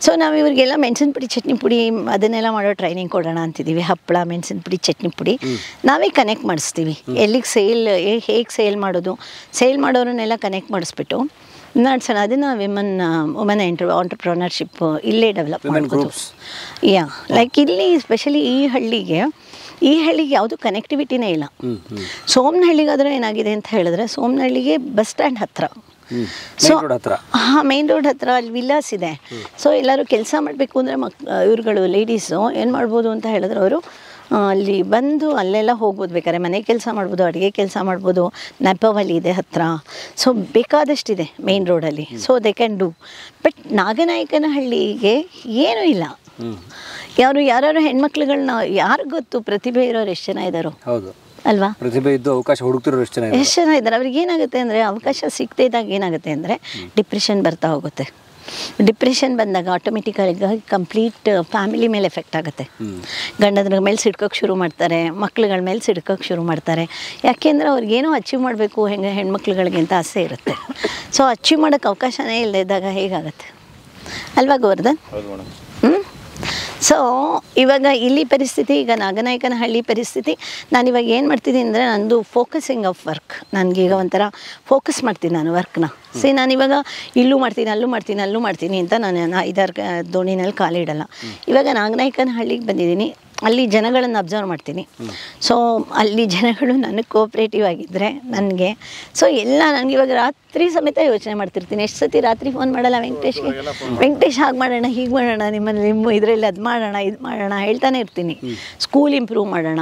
[SPEAKER 1] ಸೊ ನಾವು ಇವ್ರಿಗೆಲ್ಲ ಮೆಣಸಿನ ಪುಡಿ, ಚಟ್ನಿ ಪುಡಿ ಅದನ್ನೆಲ್ಲ ಮಾಡೋ ಟ್ರೈನಿಂಗ್ ಕೊಡೋಣ ಅಂತಿದ್ದೀವಿ. ಹಪ್ಪಳ, ಮೆಣಸಿನ ಪುಡಿ, ಚಟ್ನಿ ಪುಡಿ ನಾವೇ ಕನೆಕ್ಟ್ ಮಾಡಿಸ್ತೀವಿ. ಎಲ್ಲಿಗೆ ಹೇಗೆ ಸೇಲ್ ಮಾಡೋದು, ಸೇಲ್ ಮಾಡೋರನ್ನೆಲ್ಲ ಕನೆಕ್ಟ್ ಮಾಡಿಸ್ಬಿಟ್ಟು ನಡ್ಸೋಣ. ಅದನ್ನು ವುಮನ್ ಆಂಟ್ರಪ್ರನರ್ಶಿಪ್ ಇಲ್ಲೇ ಡೆವಲಪ್ ಮಾಡ್ಬೋದು. ಲೈಕ್ ಇಲ್ಲಿ ಸ್ಪೆಷಲಿ ಈ ಹಳ್ಳಿಗೆ ಯಾವುದು ಕನೆಕ್ಟಿವಿಟಿನೇ ಇಲ್ಲ. ಸೋಮನಹಳ್ಳಿಗಾದ್ರೆ ಏನಾಗಿದೆ ಅಂತ ಹೇಳಿದ್ರೆ, ಸೋಮನಹಳ್ಳಿಗೆ ಬಸ್ ಸ್ಟ್ಯಾಂಡ್ ಹತ್ರ, ಸೊ ಮೇನ್ ರೋಡ್ ಹತ್ರ ಅಲ್ಲಿ ವಿಲ್ಲಾಸ್ ಇದೆ. ಸೊ ಎಲ್ಲರೂ ಕೆಲಸ ಮಾಡಬೇಕು ಅಂದರೆ ಇವ್ರುಗಳು ಲೇಡೀಸು ಏನು ಮಾಡ್ಬೋದು ಅಂತ ಹೇಳಿದ್ರೆ, ಅವರು ಅಲ್ಲಿ ಬಂದು ಅಲ್ಲೆಲ್ಲ ಹೋಗ್ಬೋದು, ಬೇಕಾದ್ರೆ ಮನೆ ಕೆಲಸ ಮಾಡ್ಬೋದು, ಅಡುಗೆ ಕೆಲಸ ಮಾಡ್ಬೋದು. ನೆಪವಲ್ಲಿ ಇದೆ ಹತ್ತಿರ, ಸೊ ಬೇಕಾದಷ್ಟಿದೆ ಮೇನ್ ರೋಡಲ್ಲಿ. So they can do. But ನಾಗನಾಯಕನಹಳ್ಳಿಗೆ ಏನೂ ಇಲ್ಲ. ಯಾರು ಹೆಣ್ಮಕ್ಳುಗಳನ್ನ ಯಾರಿಗೆ ಗೊತ್ತು, ಪ್ರತಿಭೆ ಇರೋರು ಎಷ್ಟು ಜನ ಇದ್ದಾರೋ, ಹೌದು ಅಲ್ವಾ?
[SPEAKER 2] ಪ್ರತಿಭೆ ಇದ್ದು ಅವಕಾಶ ಹುಡುಕ್ತಿರೋರು ಎಷ್ಟು
[SPEAKER 1] ಜನ ಇದ್ದಾರೆ. ಅವ್ರಿಗೆ ಏನಾಗುತ್ತೆ ಅಂದರೆ, ಅವಕಾಶ ಸಿಗದೇ ಇದ್ದಾಗ ಏನಾಗುತ್ತೆ ಅಂದರೆ ಡಿಪ್ರೆಷನ್ ಬರ್ತಾ ಹೋಗುತ್ತೆ. ಡಿಪ್ರೆಷನ್ ಬಂದಾಗ ಆಟೋಮೆಟಿಕ್ಕಾಗಿ ಕಂಪ್ಲೀಟ್ ಫ್ಯಾಮಿಲಿ ಮೇಲೆ ಎಫೆಕ್ಟ್ ಆಗುತ್ತೆ. ಗಂಡದ್ರ ಮೇಲೆ ಸಿಡ್ಕೋಕ್ಕೆ ಶುರು ಮಾಡ್ತಾರೆ, ಮಕ್ಳುಗಳ ಮೇಲೆ ಸಿಡ್ಕೋಕ್ಕೆ ಶುರು ಮಾಡ್ತಾರೆ. ಯಾಕೆಂದರೆ ಅವ್ರಿಗೇನೋ ಅಚೀವ್ ಮಾಡಬೇಕು ಹೆಣ್ಮಕ್ಳುಗಳಿಗೆ ಅಂತ ಆಸೆ ಇರುತ್ತೆ. ಸೊ ಅಚೀವ್ ಮಾಡೋಕ್ಕೆ ಅವಕಾಶನೇ ಇಲ್ಲದೆ ಇದ್ದಾಗ ಹೇಗಾಗುತ್ತೆ ಅಲ್ವಾ ಗೋವರ್ಧನ್? ಸೊ ಇವಾಗ ಇಲ್ಲಿ ಪರಿಸ್ಥಿತಿ, ಈಗ ನಾಗನಾಯಕನಹಳ್ಳಿ ಪರಿಸ್ಥಿತಿ, ನಾನಿವಾಗ ಏನು ಮಾಡ್ತಿದ್ದೀನಿ ಅಂದರೆ, ನಂದು ಫೋಕಸಿಂಗ್ ಆಫ್ ವರ್ಕ್. ನನಗೀಗ ಒಂಥರ ಫೋಕಸ್ ಮಾಡ್ತೀನಿ ನಾನು ವರ್ಕ್ನ. ನಾನಿವಾಗ ಇಲ್ಲೂ ಮಾಡ್ತೀನಿ, ಅಲ್ಲೂ ಮಾಡ್ತೀನಿ ಅಂತ ನಾನು 5-6 ದೋಣಿನಲ್ಲಿ ಕಾಲಿಡಲ್ಲ. ಇವಾಗ ನಾಗನಾಯಕನಹಳ್ಳಿಗೆ ಬಂದಿದ್ದೀನಿ, ಅಲ್ಲಿ ಜನಗಳನ್ನು ಅಬ್ಸರ್ವ್ ಮಾಡ್ತೀನಿ. ಸೊ ಅಲ್ಲಿ ಜನಗಳು ನನಗೆ ಕೋಆಪ್ರೇಟಿವ್ ಆಗಿದ್ದರೆ ನನಗೆ, ಸೊ ಎಲ್ಲ ನನಗೆ ಇವಾಗ ರಾತ್ರಿ ಸಮೇತ ಯೋಚನೆ ಮಾಡ್ತಿರ್ತೀನಿ. ಎಷ್ಟು ಸತಿ ರಾತ್ರಿ ಫೋನ್ ಮಾಡಲ್ಲ ವೆಂಕಟೇಶ್ ಹಾಗೆ ಮಾಡೋಣ, ಹೀಗೆ ಮಾಡೋಣ, ನಿಮ್ಮ ಇದರಲ್ಲಿ ಅದು ಮಾಡೋಣ, ಇದು ಮಾಡೋಣ ಹೇಳ್ತಾನೆ ಇರ್ತೀನಿ. ಸ್ಕೂಲ್ ಇಂಪ್ರೂವ್ ಮಾಡೋಣ.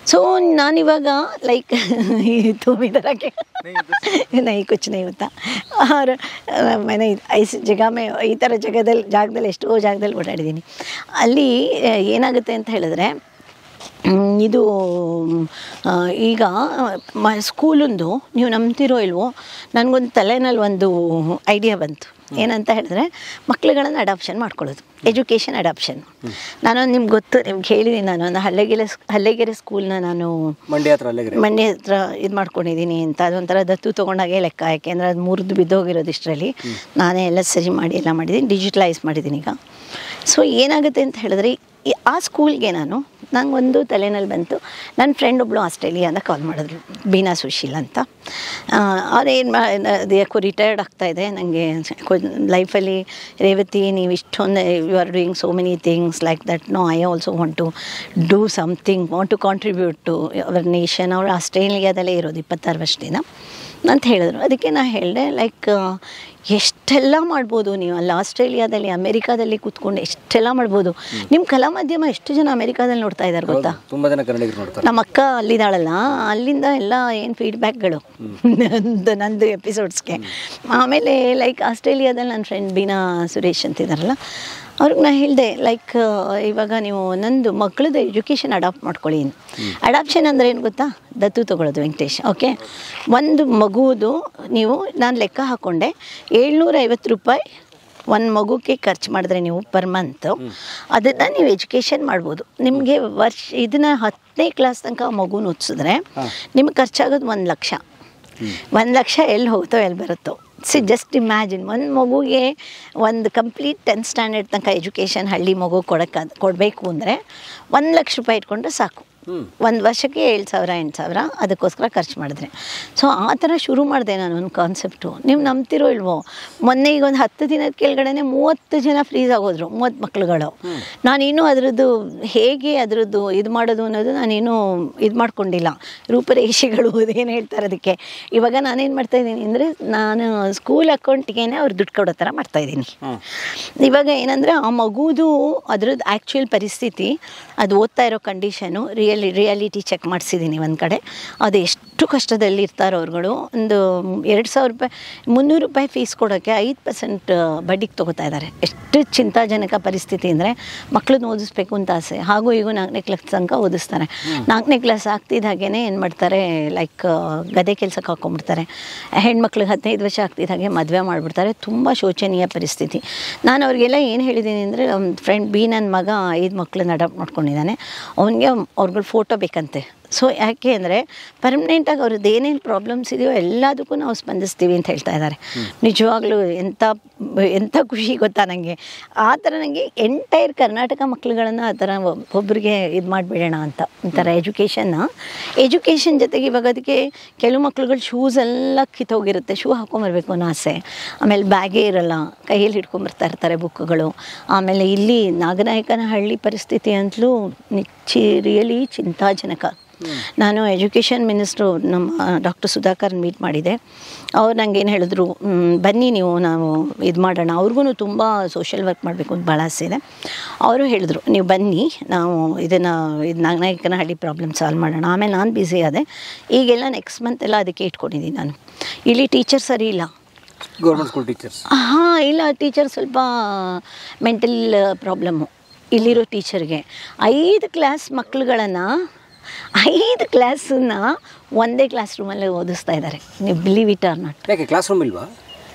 [SPEAKER 1] ಸೊ ನಾನಿವಾಗ ಲೈಕ್ तुम्हें तरह के नहीं कुछ नहीं होता. और मैंने इस जगह में ಈ ಥರ ಜಾಗದಲ್ಲಿ ಎಷ್ಟೋ ಜಾಗದಲ್ಲಿ ಓಡಾಡಿದ್ದೀನಿ. ಅಲ್ಲಿ ಏನಾಗುತ್ತೆ ಅಂತ ಹೇಳಿದ್ರೆ, ಇದು ಈಗ ಸ್ಕೂಲೊಂದು ನೀವು ನಂಬ್ತಿರೋ ಇಲ್ವೋ, ನನಗೊಂದು ತಲೆನಲ್ಲಿ ಒಂದು ಐಡಿಯಾ ಬಂತು. ಏನಂತ ಹೇಳಿದ್ರೆ ಮಕ್ಳುಗಳನ್ನು ಅಡಾಪ್ಷನ್ ಮಾಡ್ಕೊಳ್ಳೋದು, ಎಜುಕೇಷನ್ ಅಡಾಪ್ಷನ್. ನಾನು ನಿಮ್ಗೆ ಗೊತ್ತು, ನಿಮ್ಗೆ ಹೇಳಿದ್ದೀನಿ, ನಾನು ಒಂದು ಹಲ್ಲೆಗೆರೆ ಸ್ಕೂಲ್ನ ನಾನು
[SPEAKER 2] ಮಂಡ್ಯ
[SPEAKER 1] ಹತ್ರ ಇದು ಮಾಡ್ಕೊಂಡಿದ್ದೀನಿ ಅಂತ. ಅದೊಂಥರ ದತ್ತು ತೊಗೊಂಡಾಗೆ ಲೆಕ್ಕ, ಯಾಕೆಂದರೆ ಅದು ಮುರಿದು ಬಿದ್ದೋಗಿರೋದು ಇಷ್ಟರಲ್ಲಿ. ನಾನೇ ಎಲ್ಲ ಸರಿ ಮಾಡಿ ಎಲ್ಲ ಮಾಡಿದ್ದೀನಿ, ಡಿಜಿಟಲೈಸ್ ಮಾಡಿದ್ದೀನಿ ಈಗ. ಸೊ ಏನಾಗುತ್ತೆ ಅಂತ ಹೇಳಿದ್ರೆ ಆ ಸ್ಕೂಲ್ಗೆ ನನಗೊಂದು ತಲೆನಲ್ಲಿ ಬಂತು. ನನ್ನ ಫ್ರೆಂಡ್ ಒಬ್ಬಳು ಆಸ್ಟ್ರೇಲಿಯಾದ ಕಾಲ್ ಮಾಡಿದ್ರು, ಬೀನಾ ಸುಶೀಲ್ ಅಂತ. ಅದೇನು ಯಾಕೋ ರಿಟೈರ್ಡ್ ಆಗ್ತಾಯಿದೆ ನನಗೆ ಲೈಫಲ್ಲಿ, ರೇವತಿ ನೀವು ಇಷ್ಟೊಂದು you are doing so many things like that, no I also want to do something, want to contribute to our nation. ಅವರು ಆಸ್ಟ್ರೇಲಿಯಾದಲ್ಲೇ ಇರೋದು 26 ವರ್ಷದಿಂದ ಅಂತ ಹೇಳಿದ್ರು. ಅದಕ್ಕೆ ನಾನು ಹೇಳಿದೆ, ಲೈಕ್ ಎಷ್ಟೆಲ್ಲ ಮಾಡ್ಬೋದು ನೀವು ಅಲ್ಲಿ ಆಸ್ಟ್ರೇಲಿಯಾದಲ್ಲಿ, ಅಮೆರಿಕಾದಲ್ಲಿ ಕೂತ್ಕೊಂಡು ಎಷ್ಟೆಲ್ಲ ಮಾಡ್ಬೋದು. ನಿಮ್ಮ ಕಲಾ ಮಾಧ್ಯಮ ಎಷ್ಟು ಜನ ಅಮೆರಿಕಾದಲ್ಲಿ ನೋಡ್ತಾ ಇದ್ದಾರೆ ಗೊತ್ತಾ?
[SPEAKER 2] ತುಂಬ ಜನ ಕನ್ನಡಿಗರು ನೋಡ್ತಾರೆ.
[SPEAKER 1] ನಮ್ಮ ಅಕ್ಕ ಅಲ್ಲಿದ್ದಾಳಲ್ಲ, ಅಲ್ಲಿಂದ ಎಲ್ಲ ಏನು ಫೀಡ್ಬ್ಯಾಕ್ಗಳು ನಂದು ಎಪಿಸೋಡ್ಸ್ಗೆ. ಆಮೇಲೆ ಲೈಕ್ ಆಸ್ಟ್ರೇಲಿಯಾದಲ್ಲಿ ನನ್ನ ಫ್ರೆಂಡ್ ಬೀನಾ ಸುರೇಶ್ ಅಂತಿದ್ದಾರಲ್ಲ, ಅವ್ರಿಗೆ ನಾನು ಹೇಳಿದೆ, ಲೈಕ್ ಇವಾಗ ನೀವು ನಂದು ಮಕ್ಕಳದ್ದು ಎಜುಕೇಷನ್ ಅಡಾಪ್ಟ್ ಮಾಡ್ಕೊಳ್ಳಿ. ಅಡಾಪ್ಷನ್ ಅಂದರೆ ಏನು ಗೊತ್ತಾ? ದತ್ತು ತೊಗೊಳ್ಳೋದು ವೆಂಕಟೇಶ್. ಓಕೆ, ಒಂದು ಮಗುವುದು ನೀವು, ನಾನು ಲೆಕ್ಕ ಹಾಕ್ಕೊಂಡೆ, 750 ರೂಪಾಯಿ ಒಂದು ಮಗುಗೆ ಖರ್ಚು ಮಾಡಿದ್ರೆ ನೀವು ಪರ್ ಮಂತ್, ಅದನ್ನು ನೀವು ಎಜುಕೇಷನ್ ಮಾಡ್ಬೋದು. ನಿಮಗೆ ಇದನ್ನು 10ನೇ ಕ್ಲಾಸ್ ತನಕ ಮಗುನ ಓದಿಸಿದ್ರೆ ನಿಮ್ಗೆ ಖರ್ಚಾಗೋದು 1 ಲಕ್ಷ. 1 ಲಕ್ಷ ಎಲ್ಲಿ ಹೋಗುತ್ತೋ ಎಲ್ಲಿ ಬರುತ್ತೋ. ಜಸ್ಟ್ ಇಮ್ಯಾಜಿನ್, ಒಂದು ಮಗುಗೆ ಒಂದು ಕಂಪ್ಲೀಟ್ 10th ಸ್ಟ್ಯಾಂಡರ್ಡ್ ತನಕ ಎಜುಕೇಷನ್ ಹಳ್ಳಿ ಮಗು ಕೊಡಬೇಕು ಅಂದರೆ 1 ಲಕ್ಷ ರೂಪಾಯಿ ಇಟ್ಕೊಂಡ್ರೆ ಸಾಕು. ಒಂದು ವರ್ಷಕ್ಕೆ 7,000 8,000 ಅದಕ್ಕೋಸ್ಕರ ಖರ್ಚು ಮಾಡಿದ್ರೆ. ಸೊ ಆ ಥರ ಶುರು ಮಾಡಿದೆ ನಾನು ಒಂದು ಕಾನ್ಸೆಪ್ಟು. ನೀವು ನಂಬ್ತಿರೋ ಇಲ್ವೋ, ಮೊನ್ನೆ ಈಗ ಒಂದು 10 ದಿನದ ಕೆಳಗಡೆ 30 ಜನ ಫ್ರೀಸ್ ಆಗೋದ್ರು, 30 ಮಕ್ಳುಗಳು. ನಾನಿನ್ನೂ ಅದರದ್ದು ಹೇಗೆ ಅದರದ್ದು ಇದು ಮಾಡೋದು ಅನ್ನೋದು ನಾನೇನು ಇದು ಮಾಡ್ಕೊಂಡಿಲ್ಲ, ರೂಪರೇಷೆಗಳು ಅದೇನು ಹೇಳ್ತಾರೆ ಅದಕ್ಕೆ. ಇವಾಗ ನಾನೇನು ಮಾಡ್ತಾಯಿದ್ದೀನಿ ಅಂದರೆ, ನಾನು ಸ್ಕೂಲ್ ಅಕೌಂಟಿಗೆ ಅವ್ರು ದುಡ್ಡು ಕೊಡೋ ಥರ ಮಾಡ್ತಾಯಿದ್ದೀನಿ. ಇವಾಗ ಏನಂದರೆ ಆ ಮಗುದು ಅದರದ್ದು ಆ್ಯಕ್ಚುಯಲ್ ಪರಿಸ್ಥಿತಿ, ಅದು ಓದ್ತಾ ಇರೋ ಕಂಡೀಷನು ರಿಯಾಲಿಟಿ ಚೆಕ್ ಮಾಡಿಸಿದ್ದೀನಿ ಒಂದು ಕಡೆ. ಅದು ಎಷ್ಟು ಕಷ್ಟದಲ್ಲಿ ಇರ್ತಾರೋ ಅವ್ರುಗಳು. ಒಂದು 2,000 ರೂಪಾಯಿ 300 ರೂಪಾಯಿ ಫೀಸ್ ಕೊಡೋಕ್ಕೆ 5% ಬಡ್ಡಿಗೆ ತೊಗೋತಾ ಇದ್ದಾರೆ. ಎಷ್ಟು ಚಿಂತಾಜನಕ ಪರಿಸ್ಥಿತಿ ಅಂದರೆ, ಮಕ್ಕಳನ್ನ ಓದಿಸ್ಬೇಕು ಅಂತ ಆಸೆ, ಹಾಗೂ ಈಗ 4ನೇ ಕ್ಲಾಸ್ ತನಕ ಓದಿಸ್ತಾರೆ. 4ನೇ ಕ್ಲಾಸ್ ಆಗ್ತಿದ್ದ ಹಾಗೇ ಏನು ಮಾಡ್ತಾರೆ, ಲೈಕ್ ಗದೆ ಕೆಲಸಕ್ಕೆ ಹಾಕ್ಕೊಂಡ್ಬಿಡ್ತಾರೆ. ಹೆಣ್ಮಕ್ಳಿಗೆ 15 ವರ್ಷ ಆಗ್ತಿದ್ದ ಹಾಗೆ ಮದುವೆ ಮಾಡಿಬಿಡ್ತಾರೆ. ತುಂಬ ಶೋಚನೀಯ ಪರಿಸ್ಥಿತಿ. ನಾನು ಅವ್ರಿಗೆಲ್ಲ ಏನು ಹೇಳಿದ್ದೀನಿ ಅಂದರೆ, ಫ್ರೆಂಡ್ ನನ್ನ ಮಗ 5 ಮಕ್ಕಳನ್ನ ಅಡಾಪ್ಟ್ ಮಾಡ್ಕೊಂಡಿದ್ದಾನೆ, ಅವನಿಗೆ ಅವ್ರುಗಳ ಫೋಟೋ ಬೇಕಂತೆ. ಸೊ ಯಾಕೆ ಅಂದರೆ ಪರ್ಮನೆಂಟಾಗಿ ಅವ್ರದ್ದು ಏನೇನು ಪ್ರಾಬ್ಲಮ್ಸ್ ಇದೆಯೋ ಎಲ್ಲದಕ್ಕೂ ನಾವು ಸ್ಪಂದಿಸ್ತೀವಿ ಅಂತ ಹೇಳ್ತಾ ಇದ್ದಾರೆ. ನಿಜವಾಗ್ಲೂ ಎಂಥ ಖುಷಿ ಗೊತ್ತಾ ನನಗೆ. ಆ ಥರ ನನಗೆ ಎಂಟೈರ್ ಕರ್ನಾಟಕ ಮಕ್ಳುಗಳನ್ನು ಆ ಥರ ಒಬ್ಬರಿಗೆ ಇದು ಮಾಡಿಬಿಡೋಣ ಅಂತ ಒಂಥರ ಎಜುಕೇಷನ್ ಜೊತೆಗೆ. ಇವಾಗ ಅದಕ್ಕೆ ಕೆಲವು ಮಕ್ಳುಗಳು ಶೂಸ್ ಎಲ್ಲ ಕಿತ್ತೋಗಿರುತ್ತೆ, ಶೂ ಹಾಕೊಂಬರ್ಬೇಕು ಅನ್ನೋ ಆಸೆ. ಆಮೇಲೆ ಬ್ಯಾಗೇ ಇರಲ್ಲ, ಕೈಯಲ್ಲಿ ಹಿಡ್ಕೊಂಬರ್ತಾ ಇರ್ತಾರೆ ಬುಕ್ಗಳು. ಆಮೇಲೆ ಇಲ್ಲಿ ನಾಗನಾಯಕನಹಳ್ಳಿ ಪರಿಸ್ಥಿತಿ ಅಂತಲೂ ರಿಯಲಿ ಚಿಂತಾಜನಕ. ನಾನು ಎಜುಕೇಷನ್ ಮಿನಿಸ್ಟ್ರು ನಮ್ಮ ಡಾಕ್ಟರ್ ಸುಧಾಕರ್ ಮೀಟ್ ಮಾಡಿದೆ. ಅವ್ರು ನಂಗೆ ಏನು ಹೇಳಿದ್ರು, ಬನ್ನಿ ನೀವು ನಾವು ಇದು ಮಾಡೋಣ. ಅವ್ರಿಗೂ ತುಂಬ ಸೋಷಿಯಲ್ ವರ್ಕ್ ಮಾಡಬೇಕು ಅಂತ ಭಾಳ ಆಸೆ ಇದೆ. ಅವರು ಹೇಳಿದ್ರು, ನೀವು ಬನ್ನಿ, ನಾವು ಇದು ನಾಗನಾಯಕನಹಳ್ಳಿ ಪ್ರಾಬ್ಲಮ್ ಸಾಲ್ವ್ ಮಾಡೋಣ. ಆಮೇಲೆ ನಾನು ಬ್ಯುಸಿ ಆದೆ. ಈಗೆಲ್ಲ ನೆಕ್ಸ್ಟ್ ಮಂತ್ ಎಲ್ಲ ಅದಕ್ಕೆ ಇಟ್ಕೊಂಡಿದ್ದೀನಿ ನಾನು. ಇಲ್ಲಿ ಟೀಚರ್ ಸರಿ ಇಲ್ಲ,
[SPEAKER 2] ಗೌರ್ಮೆಂಟ್ ಸ್ಕೂಲ್ ಟೀಚರ್ಸ್.
[SPEAKER 1] ಇಲ್ಲ, ಟೀಚರ್ ಸ್ವಲ್ಪ ಮೆಂಟಲ್ ಪ್ರಾಬ್ಲಮ್ಮು. ಇಲ್ಲಿರೋ ಟೀಚರ್ಗೆ 5 ಕ್ಲಾಸ್ ಮಕ್ಳುಗಳನ್ನು 5 ಕ್ಲಾಸನ್ನ ಒಂದೇ ಕ್ಲಾಸ್ ರೂಮಲ್ಲಿ ಓದಿಸ್ತಾ ಇದ್ದಾರೆ. ನೀವು ಬಿಲೀವ್ ಇಟ್ ಆರ್ ನಾಟ್.
[SPEAKER 2] ಯಾಕೆ ಕ್ಲಾಸ್ ರೂಮ್ ಇಲ್ವಾ?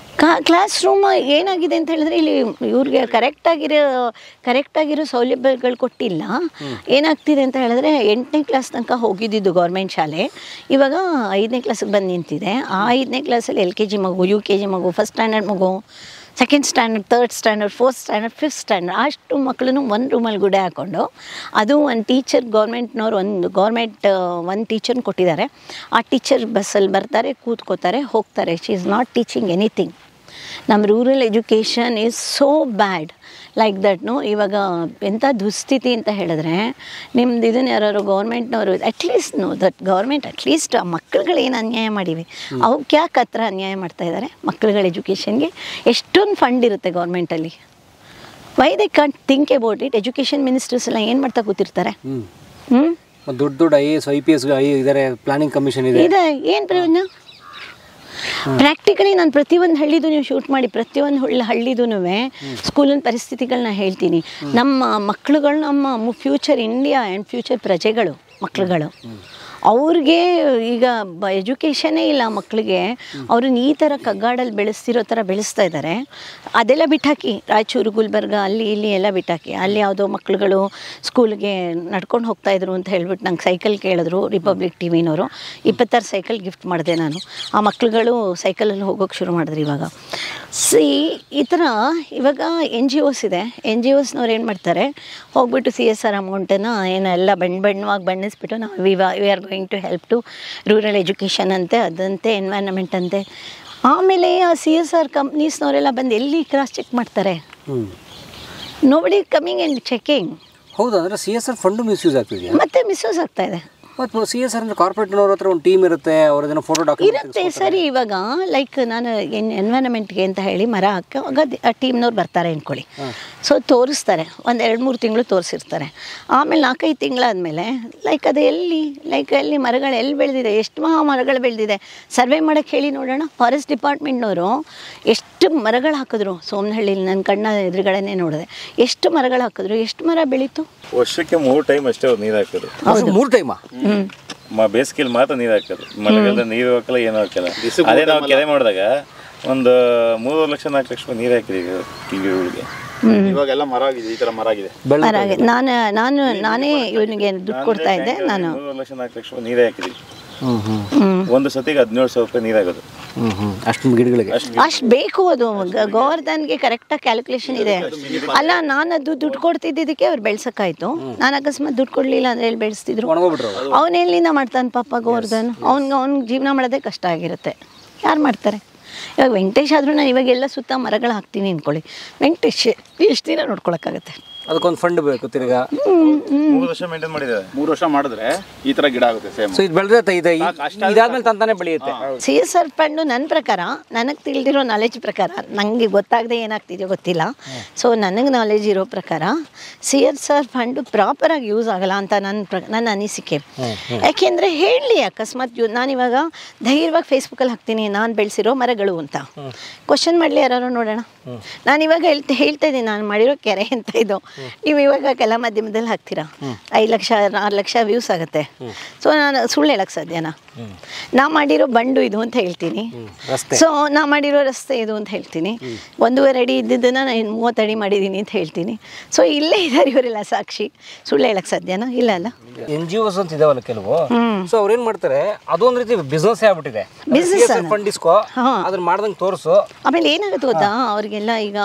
[SPEAKER 1] ಕ್ಲಾಸ್ ರೂಮ್ ಏನಾಗಿದೆ ಅಂತ ಹೇಳಿದ್ರೆ, ಇಲ್ಲಿ ಇವ್ರಿಗೆ ಕರೆಕ್ಟಾಗಿರೋ ಸೌಲಭ್ಯಗಳು ಕೊಟ್ಟಿಲ್ಲ. ಏನಾಗ್ತಿದೆ ಅಂತ ಹೇಳಿದ್ರೆ, 8ನೇ ಕ್ಲಾಸ್ ತನಕ ಹೋಗಿದ್ದಿದ್ದು ಗೌರ್ಮೆಂಟ್ ಶಾಲೆ, ಇವಾಗ 5ನೇ ಕ್ಲಾಸಿಗೆ ಬಂದು ನಿಂತಿದೆ. ಆ 5ನೇ ಕ್ಲಾಸಲ್ಲಿ LKG ಮಗು, UKG ಮಗು, ಫಸ್ಟ್ ಸ್ಟ್ಯಾಂಡರ್ಡ್ ಮಗು, second standard, third standard, fourth standard, fifth standard, ಅಷ್ಟು ಮಕ್ಕಳನ್ನು ಒಂದು ರೂಮಲ್ಲಿ ಗುಡೆ ಹಾಕ್ಕೊಂಡು, ಅದು ಒಂದು ಟೀಚರ್ ಗೌರ್ಮೆಂಟ್ನವ್ರು ಒಂದು ಟೀಚರ್ನ ಕೊಟ್ಟಿದ್ದಾರೆ. ಆ ಟೀಚರ್ ಬಸ್ಸಲ್ಲಿ ಬರ್ತಾರೆ, ಕೂತ್ಕೋತಾರೆ, ಹೋಗ್ತಾರೆ. She is not teaching anything. ನಮ್ಮ rural education is so bad like ದಟ್ನು. ಇವಾಗ ಎಂಥ ದುಸ್ಥಿತಿ ಅಂತ ಹೇಳಿದ್ರೆ, ನಿಮ್ದು ಇದನ್ನು ಯಾರು ಗೌರ್ಮೆಂಟ್ನವರು ಅಟ್ಲೀಸ್ಟ್ ದಟ್ ಗೌರ್ಮೆಂಟ್ ಅಟ್ಲೀಸ್ಟ್ ಆ ಮಕ್ಕಳುಗಳೇನು ಅನ್ಯಾಯ ಮಾಡಿವೆ, ಅವಕ್ಕೆ ಯಾಕೆ ಹತ್ರ ಅನ್ಯಾಯ ಮಾಡ್ತಾ ಇದ್ದಾರೆ? ಮಕ್ಕಳುಗಳ ಎಜುಕೇಷನ್ಗೆ ಎಷ್ಟೊಂದು ಫಂಡ್ ಇರುತ್ತೆ ಗೌರ್ಮೆಂಟಲ್ಲಿ. Why they can't think about it? Education ministers ಎಲ್ಲ ಏನು ಮಾಡ್ತಾ ಕೂತಿರ್ತಾರೆ?
[SPEAKER 2] ದೊಡ್ಡ IAS IPS ಇದ್ದಾರೆ, ಪ್ಲಾನಿಂಗ್ ಕಮಿಷನ್ ಇದೆ,
[SPEAKER 1] ಏನು ಪ್ರಯೋಜನ? ಪ್ರಾಕ್ಟಿಕಲಿ ನಾನು ಪ್ರತಿಯೊಂದು ಹಳ್ಳಿದು ನೀವು ಶೂಟ್ ಮಾಡಿ, ಪ್ರತಿಯೊಂದು ಹಳ್ಳಿದೂ ಸ್ಕೂಲಿನ ಪರಿಸ್ಥಿತಿಗಳನ್ನ ಹೇಳ್ತೀನಿ. ನಮ್ಮ ಮಕ್ಕಳುಗಳು ನಮ್ಮ ಫ್ಯೂಚರ್ ಇಂಡಿಯಾ ಆ್ಯಂಡ್ ಫ್ಯೂಚರ್ ಪ್ರಜೆಗಳು ಮಕ್ಕಳುಗಳು. ಅವ್ರಿಗೆ ಈಗ ಎಜುಕೇಷನ್ನೇ ಇಲ್ಲ ಮಕ್ಕಳಿಗೆ, ಅವ್ರನ್ನ ಈ ಥರ ಕಗ್ಗಾಡಲ್ಲಿ ಬೆಳೆಸ್ತಿರೋ ಥರ ಬೆಳೆಸ್ತಾ ಇದ್ದಾರೆ. ಅದೆಲ್ಲ ಬಿಟ್ಟಾಕಿ, ರಾಯಚೂರು ಗುಲ್ಬರ್ಗ ಅಲ್ಲಿ ಇಲ್ಲಿ ಎಲ್ಲ ಬಿಟ್ಟಾಕಿ. ಅಲ್ಲಿ ಯಾವುದೋ ಮಕ್ಳುಗಳು ಸ್ಕೂಲ್ಗೆ ನಡ್ಕೊಂಡು ಹೋಗ್ತಾಯಿದ್ರು ಅಂತ ಹೇಳ್ಬಿಟ್ಟು ನಂಗೆ ಸೈಕಲ್ ಕೇಳಿದ್ರು ರಿಪಬ್ಲಿಕ್ ಟಿವಿನವರು. 26 ಸೈಕಲ್ ಗಿಫ್ಟ್ ಮಾಡಿದೆ ನಾನು. ಆ ಮಕ್ಳುಗಳು ಸೈಕಲಲ್ಲಿ ಹೋಗೋಕ್ಕೆ ಶುರು ಮಾಡಿದ್ರು ಇವಾಗ. ಈ ಥರ ಇವಾಗ NGOs ಇದೆ. NGOಸ್ನವ್ರು ಏನು ಮಾಡ್ತಾರೆ, ಹೋಗ್ಬಿಟ್ಟು CSR ಅಮೌಂಟನ್ನು ಏನೆಲ್ಲ ಬಣ್ಣವಾಗಿ ಬಣ್ಣಿಸ್ಬಿಟ್ಟು ನಾವು we are going to help to rural education ಅಂತೆ, ಅದಂತೆ, ಎನ್ವೈರನ್ಮೆಂಟ್ ಅಂತೆ. ಆಮೇಲೆ ಆ CSR ಕಂಪ್ನೀಸ್ನವರೆಲ್ಲ ಬಂದು ಎಲ್ಲಿ ಕ್ರಾಸ್ ಚೆಕ್ ಮಾಡ್ತಾರೆ? Nobody coming and checking.
[SPEAKER 2] ಹೌದು, ಅಂದರೆ CSR ಫಂಡು ಮಿಸ್ಯೂಸ್ ಆಗ್ತಿದೆಯಾ?
[SPEAKER 1] ಮತ್ತೆ ಮಿಸ್ಯೂಸ್ ಆಗ್ತಾ ಇದೆ.
[SPEAKER 2] ಮತ್ತು CSR ಅಂದರೆ ಕಾರ್ಪೊರೇಟ್ನವ್ರ ಹತ್ರ ಒಂದು ಟೀಮ್ ಇರುತ್ತೆ, ಅವ್ರದನ್ನ ಫೋಟೋ ಡಾಕ್ಯುಮೆಂಟ್
[SPEAKER 1] ಇರುತ್ತೆ. ಸರಿ, ಇವಾಗ ಲೈಕ್ ನಾನು ಎನ್ವೈರನ್ಮೆಂಟ್ಗೆ ಅಂತ ಹೇಳಿ ಮರ ಹಾಕುವಾಗ ಆ ಟೀಮ್ನವ್ರು ಬರ್ತಾರೆ ಅಂದ್ಕೊಳ್ಳಿ. ಸೊ ತೋರಿಸ್ತಾರೆ, ಒಂದು 2-3 ತಿಂಗಳು ತೋರಿಸಿರ್ತಾರೆ. ಆಮೇಲೆ 4-5 ತಿಂಗಳಾದಮೇಲೆ ಲೈಕ್ ಅದು ಎಲ್ಲಿ ಮರಗಳು ಎಲ್ಲಿ ಬೆಳೆದಿದೆ, ಎಷ್ಟು ಮರಗಳು ಬೆಳೆದಿದೆ ಸರ್ವೆ ಮಾಡೋಕ್ಕೆ ಹೇಳಿ ನೋಡೋಣ. ಫಾರೆಸ್ಟ್ ಡಿಪಾರ್ಟ್ಮೆಂಟ್ನವರು ಎಷ್ಟು ಮರಗಳು ಹಾಕಿದ್ರು ಸೋಮನಹಳ್ಳಿಲಿ, ನನ್ನ ಕಣ್ಣ ಎದುರುಗಡೆನೇ ನೋಡಿದೆ. ಎಷ್ಟು ಮರಗಳು ಹಾಕಿದ್ರು, ಎಷ್ಟು ಮರ ಬೆಳೀತು?
[SPEAKER 4] ವರ್ಷಕ್ಕೆ 3 ಟೈಮ್ ಅಷ್ಟೇ ಅವ್ರು ನೀರು ಹಾಕೋದು.
[SPEAKER 2] 3 ಟೈಮಾ?
[SPEAKER 4] ಬೇಸಿಗೆಯಲ್ಲಿ ಮಾತ್ರ ನೀರು ಹಾಕೋದು, ಮಳೆಗಾಲದಲ್ಲಿ ನೀರು ಹಾಕಲ್ಲ, ಏನೂ ಹಾಕಲ್ಲ. ಅದೇ ನಾವು ಕೆರೆ ಮಾಡಿದಾಗ ಒಂದು 3 ಲಕ್ಷ 4 ಲಕ್ಷ ನೀರು ಹಾಕಿದೀವಿ ಗಿಡಗಳಿಗೆ.
[SPEAKER 5] ಇವಾಗೆಲ್ಲ ಮರ ಆಗಿದೆ, ಈ ತರ ಮರ ಆಗಿದೆ.
[SPEAKER 1] ನಾನೇ ಇವನಿಗೆ ದುಡ್ಡು ಕೊಡ್ತಾ ಇದ್ದೆ. ನಾನು
[SPEAKER 4] 3 ಲಕ್ಷ 4 ಲಕ್ಷ ನೀರೇ ಹಾಕಿದೀವಿ. ಒಂದು ಸತಿಗೆ 17,000 ರೂಪಾಯಿ ನೀರು ಆಗೋದು
[SPEAKER 2] ಅಷ್ಟು ಗಿಡಗಳಿಗೆ.
[SPEAKER 1] ಅಷ್ಟು ಬೇಕು. ಅದು ಗೋವರ್ಧನ್ಗೆ ಕರೆಕ್ಟಾಗಿ ಕ್ಯಾಲ್ಕುಲೇಷನ್ ಇದೆ. ಅಲ್ಲ, ನಾನು ಅದು ದುಡ್ಡು ಕೊಡ್ತಿದ್ದಕ್ಕೆ ಅವ್ರು ಬೆಳ್ಸೋಕ್ಕಾಯ್ತು. ನಾನು ಅಕಸ್ಮಾತ್ ದುಡ್ಡು ಕೊಡಲಿಲ್ಲ ಅಂದರೆ ಎಲ್ಲಿ ಬೆಳೆಸ್ತಿದ್ರು? ಅವನೆಲ್ಲಿಂದ ಮಾಡ್ತಾನೆ ಪಾಪ ಗೋವರ್ಧನ್? ಅವ್ನಿಗೆ ಜೀವನ ಮಾಡೋದೇ ಕಷ್ಟ ಆಗಿರುತ್ತೆ. ಯಾರು ಮಾಡ್ತಾರೆ? ಇವಾಗ ವೆಂಕಟೇಶ್ ಆದರೂ ನಾನು ಇವಾಗೆಲ್ಲ ಸುತ್ತ ಮರಗಳು ಹಾಕ್ತೀನಿ ಅಂದ್ಕೊಳ್ಳಿ. ವೆಂಕಟೇಶ್ ಎಷ್ಟು ದಿನ ನೋಡ್ಕೊಳಕ್ಕಾಗತ್ತೆ?
[SPEAKER 2] ಅದಕ್ಕೊಂದು ಫಂಡ್ ಬೇಕು ತಿರ್ಗಾ.
[SPEAKER 4] 3 ವರ್ಷ ಮೇಂಟೈನ್ ಮಾಡಿದ್ದಾರೆ.
[SPEAKER 5] 3 ವರ್ಷ ಮಾಡಿದ್ರೆ ಈ ತರ ಗಿಡ ಆಗುತ್ತೆ ಸೇಮ್.
[SPEAKER 2] ಸೊ ಇದು ಬೆಳೆದ್ರೆ ಇದಾದ್ಮೇಲೆ ತಂತಾನೆ ಬೆಳೆಯುತ್ತೆ.
[SPEAKER 1] CSR ಫಂಡು ನನ್ನ ಪ್ರಕಾರ, ನನಗೆ ತಿಳಿದಿರೋ ನಾಲೆಜ್ ಪ್ರಕಾರ, ನನಗೆ ಗೊತ್ತಾಗದೆ ಏನಾಗ್ತಿದೆಯೋ ಗೊತ್ತಿಲ್ಲ. ಸೊ ನನಗೆ ನಾಲೆಜ್ ಇರೋ ಪ್ರಕಾರ CSR ಫಂಡು ಪ್ರಾಪರಾಗಿ ಯೂಸ್ ಆಗಲ್ಲ ಅಂತ ನನ್ನ ಅನಿಸಿಕೆ. ಯಾಕೆಂದರೆ ಹೇಳಲಿ, ಅಕಸ್ಮಾತ್ ನಾನಿವಾಗ ಧೈರ್ಯವಾಗಿ ಫೇಸ್ಬುಕ್ಕಲ್ಲಿ ಹಾಕ್ತೀನಿ ನಾನು ಬೆಳೆಸಿರೋ ಮರಗಳು ಅಂತ. ಕ್ವಶನ್ ಮಾಡಲಿ ಯಾರು ನೋಡೋಣ. ನಾನಿವಾಗ ಹೇಳ್ತಾ ಇದ್ದೀನಿ ನಾನು ಮಾಡಿರೋ ಕೆರೆ ಅಂತ. ಇದು ನೀವು ಇವಾಗ ಕೆಲ ಮಾಧ್ಯಮದಲ್ಲಿ ಹಾಕ್ತೀರಾ, 5 ಲಕ್ಷ 6 ಲಕ್ಷ ವ್ಯೂಸ್ ಆಗುತ್ತೆ. ಸೊ ನಾನು ಸುಳ್ಳು ಹೇಳಕ್ಕೆ ಸಾಧ್ಯನಾ? ನಾ ಮಾಡಿರೋ ಬಂಡು ಇದು ಅಂತ ಹೇಳ್ತೀನಿ. ಸೊ ನಾ ಮಾಡಿರೋ ರಸ್ತೆ ಇದು ಅಂತ ಹೇಳ್ತೀನಿ. 1.5 ಅಡಿ ಇದ್ದಿದ್ದನ್ನು ನಾನು 30 ಅಡಿ ಮಾಡಿದ್ದೀನಿ ಅಂತ ಹೇಳ್ತೀನಿ. ಸೊ ಇಲ್ಲೇ ಇದ್ದಾರೆ ಇವರೆಲ್ಲ ಸಾಕ್ಷಿ. ಸುಳ್ಳು ಹೇಳಕ್ಕೆ ಸಾಧ್ಯನಾ? ಇಲ್ಲ ಅಲ್ಲ.
[SPEAKER 2] NGOs ಅಂತ ಇದಾವಲ್ಲ ಕೆಲವು, ಸೊ ಅವ್ರು ಏನು ಮಾಡ್ತಾರೆ, ಅದೊಂದು ರೀತಿ ಬಿಸ್ನೆಸ್ ಆಗ್ಬಿಟ್ಟಿದೆ. ಬಿಸ್ನೆಸ್ ಫಂಡ್ ಇಸ್ಕೋ, ಅದನ್ನ ಮಾಡ್ದಂಗೆ ತೋರಿಸು. ಆಮೇಲೆ
[SPEAKER 1] ಏನಾಗುತ್ತೆ ಗೊತ್ತಾ, ಅವ್ರಿಗೆಲ್ಲ ಈಗ